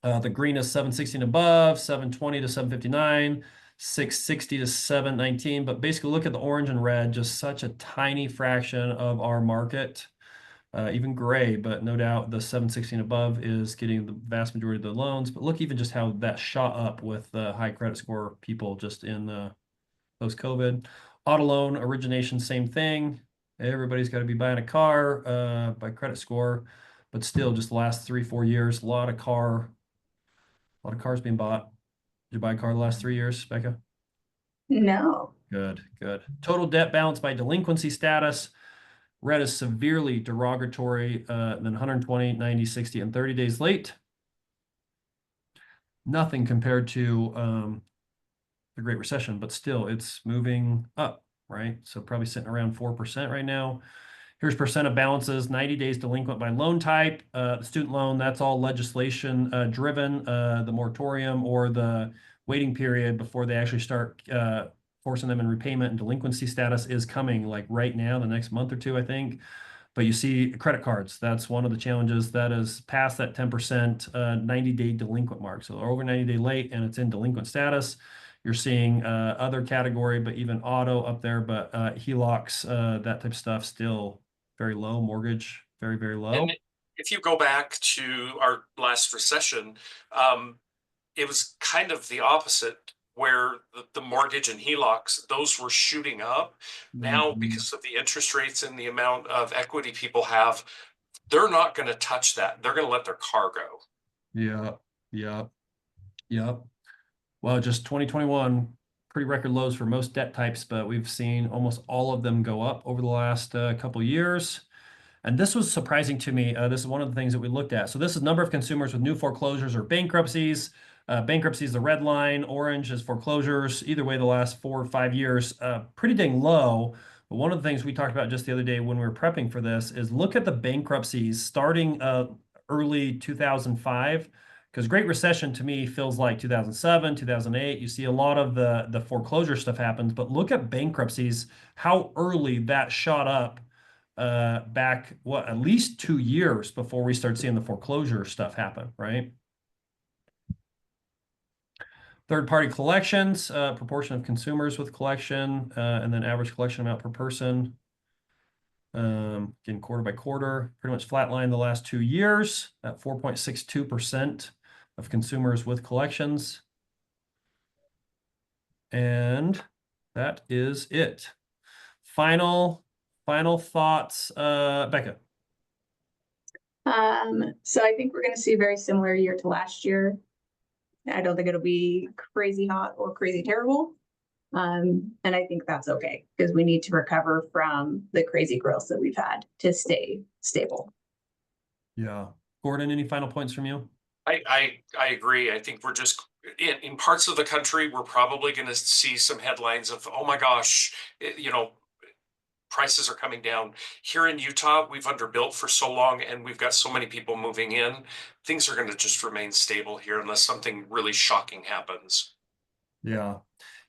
The green is 760 and above, 720 to 759, 660 to 719. But basically, look at the orange and red, just such a tiny fraction of our market, even gray. But no doubt the 760 and above is getting the vast majority of the loans. But look even just how that shot up with the high credit score people just in the post-COVID. Auto loan origination, same thing. Everybody's got to be buying a car by credit score. But still, just the last 3-4 years, a lot of cars being bought. Did you buy a car the last 3 years, Becca? No. Good, good. Total debt balance by delinquency status. Red is severely derogatory, then 120, 90, 60, and 30 days late. Nothing compared to the Great Recession, but still it's moving up, right? So probably sitting around 4% right now. Here's percent of balances, 90 days delinquent by loan type. The student loan, that's all legislation driven, the moratorium or the waiting period before they actually start forcing them in repayment and delinquency status is coming like right now, the next month or two, I think. But you see credit cards, that's one of the challenges that is past that 10% 90-day delinquent mark. So they're over 90-day late and it's in delinquent status. You're seeing other category, but even auto up there, but HELOCs, that type of stuff still very low. Mortgage, very, very low. And if you go back to our last recession, it was kind of the opposite, where the mortgage and HELOCs, those were shooting up. Now, because of the interest rates and the amount of equity people have, they're not going to touch that. They're going to let their car go. Yeah, yeah, yeah. Well, just 2021, pretty record lows for most debt types, but we've seen almost all of them go up over the last couple years. And this was surprising to me. This is one of the things that we looked at. So this is number of consumers with new foreclosures or bankruptcies. Bankruptcy is the red line. Orange is foreclosures. Either way, the last 4 or 5 years, pretty dang low. But one of the things we talked about just the other day when we were prepping for this is look at the bankruptcies starting early 2005. Because Great Recession to me feels like 2007, 2008. You see a lot of the foreclosure stuff happens, but look at bankruptcies, how early that shot up back, at least 2 years before we start seeing the foreclosure stuff happen, right? Third-party collections, proportion of consumers with collection, and then average collection amount per person. Again, quarter by quarter, pretty much flatlined the last 2 years at 4.62% of consumers with collections. And that is it. Final thoughts, Becca. So I think we're gonna see a very similar year to last year. I don't think it'll be crazy hot or crazy terrible. And I think that's okay, because we need to recover from the crazy growth that we've had to stay stable. Yeah. Gordon, any final points from you? I agree. I think we're just in parts of the country, we're probably going to see some headlines of, oh my gosh, prices are coming down. Here in Utah, we've underbuilt for so long and we've got so many people moving in. Things are going to just remain stable here unless something really shocking happens. Yeah.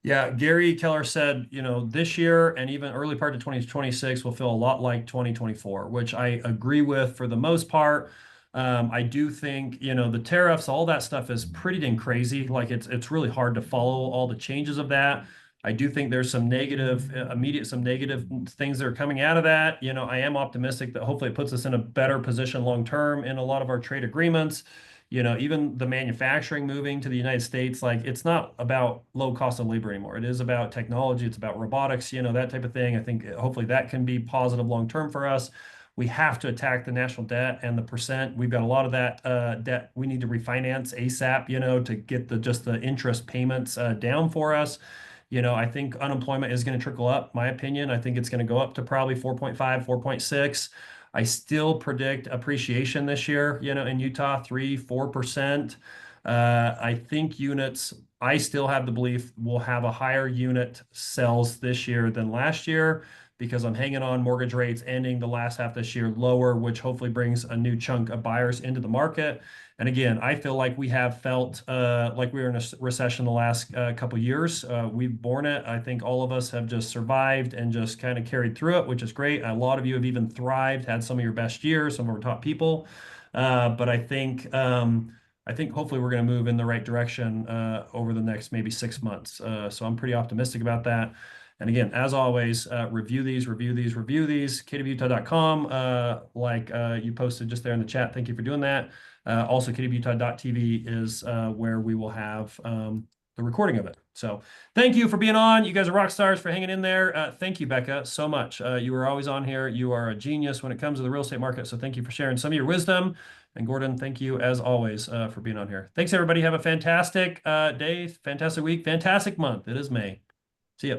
Yeah, Gary Keller said, this year and even early part of 2026 will feel a lot like 2024, which I agree with for the most part. I do think, the tariffs, all that stuff is pretty dang crazy. Like it's really hard to follow all the changes of that. I do think there's some negative things that are coming out of that. I am optimistic that hopefully it puts us in a better position long term in a lot of our trade agreements. Even the manufacturing moving to the United States, like it's not about low cost of labor anymore. It is about technology. It's about robotics, that type of thing. I think hopefully that can be positive long term for us. We have to attack the national debt and the percent. We've got a lot of that debt we need to refinance ASAP, to get just the interest payments down for us. I think unemployment is going to trickle up, my opinion. I think it's going to go up to probably 4.5, 4.6. I still predict appreciation this year, in Utah, 3-4%. I think units, I still have the belief we'll have a higher unit sales this year than last year because I'm hanging on mortgage rates ending the last half this year lower, which hopefully brings a new chunk of buyers into the market. And again, I feel like we have felt like we were in a recession the last couple of years. We've borne it. I think all of us have just survived and just kind of carried through it, which is great. A lot of you have even thrived, had some of your best years, some of our top people. But I think hopefully we're going to move in the right direction over the next maybe 6 months. So I'm pretty optimistic about that. And again, as always, review these, kdofutah.com, like you posted just there in the chat. Thank you for doing that. Also, kdofutah.tv is where we will have the recording of it. So thank you for being on. You guys are rock stars for hanging in there. Thank you, Becca, so much. You are always on here. You are a genius when it comes to the real estate market. So thank you for sharing some of your wisdom. And Gordon, thank you as always for being on here. Thanks, everybody. Have a fantastic day, fantastic week, fantastic month. It is May. See ya.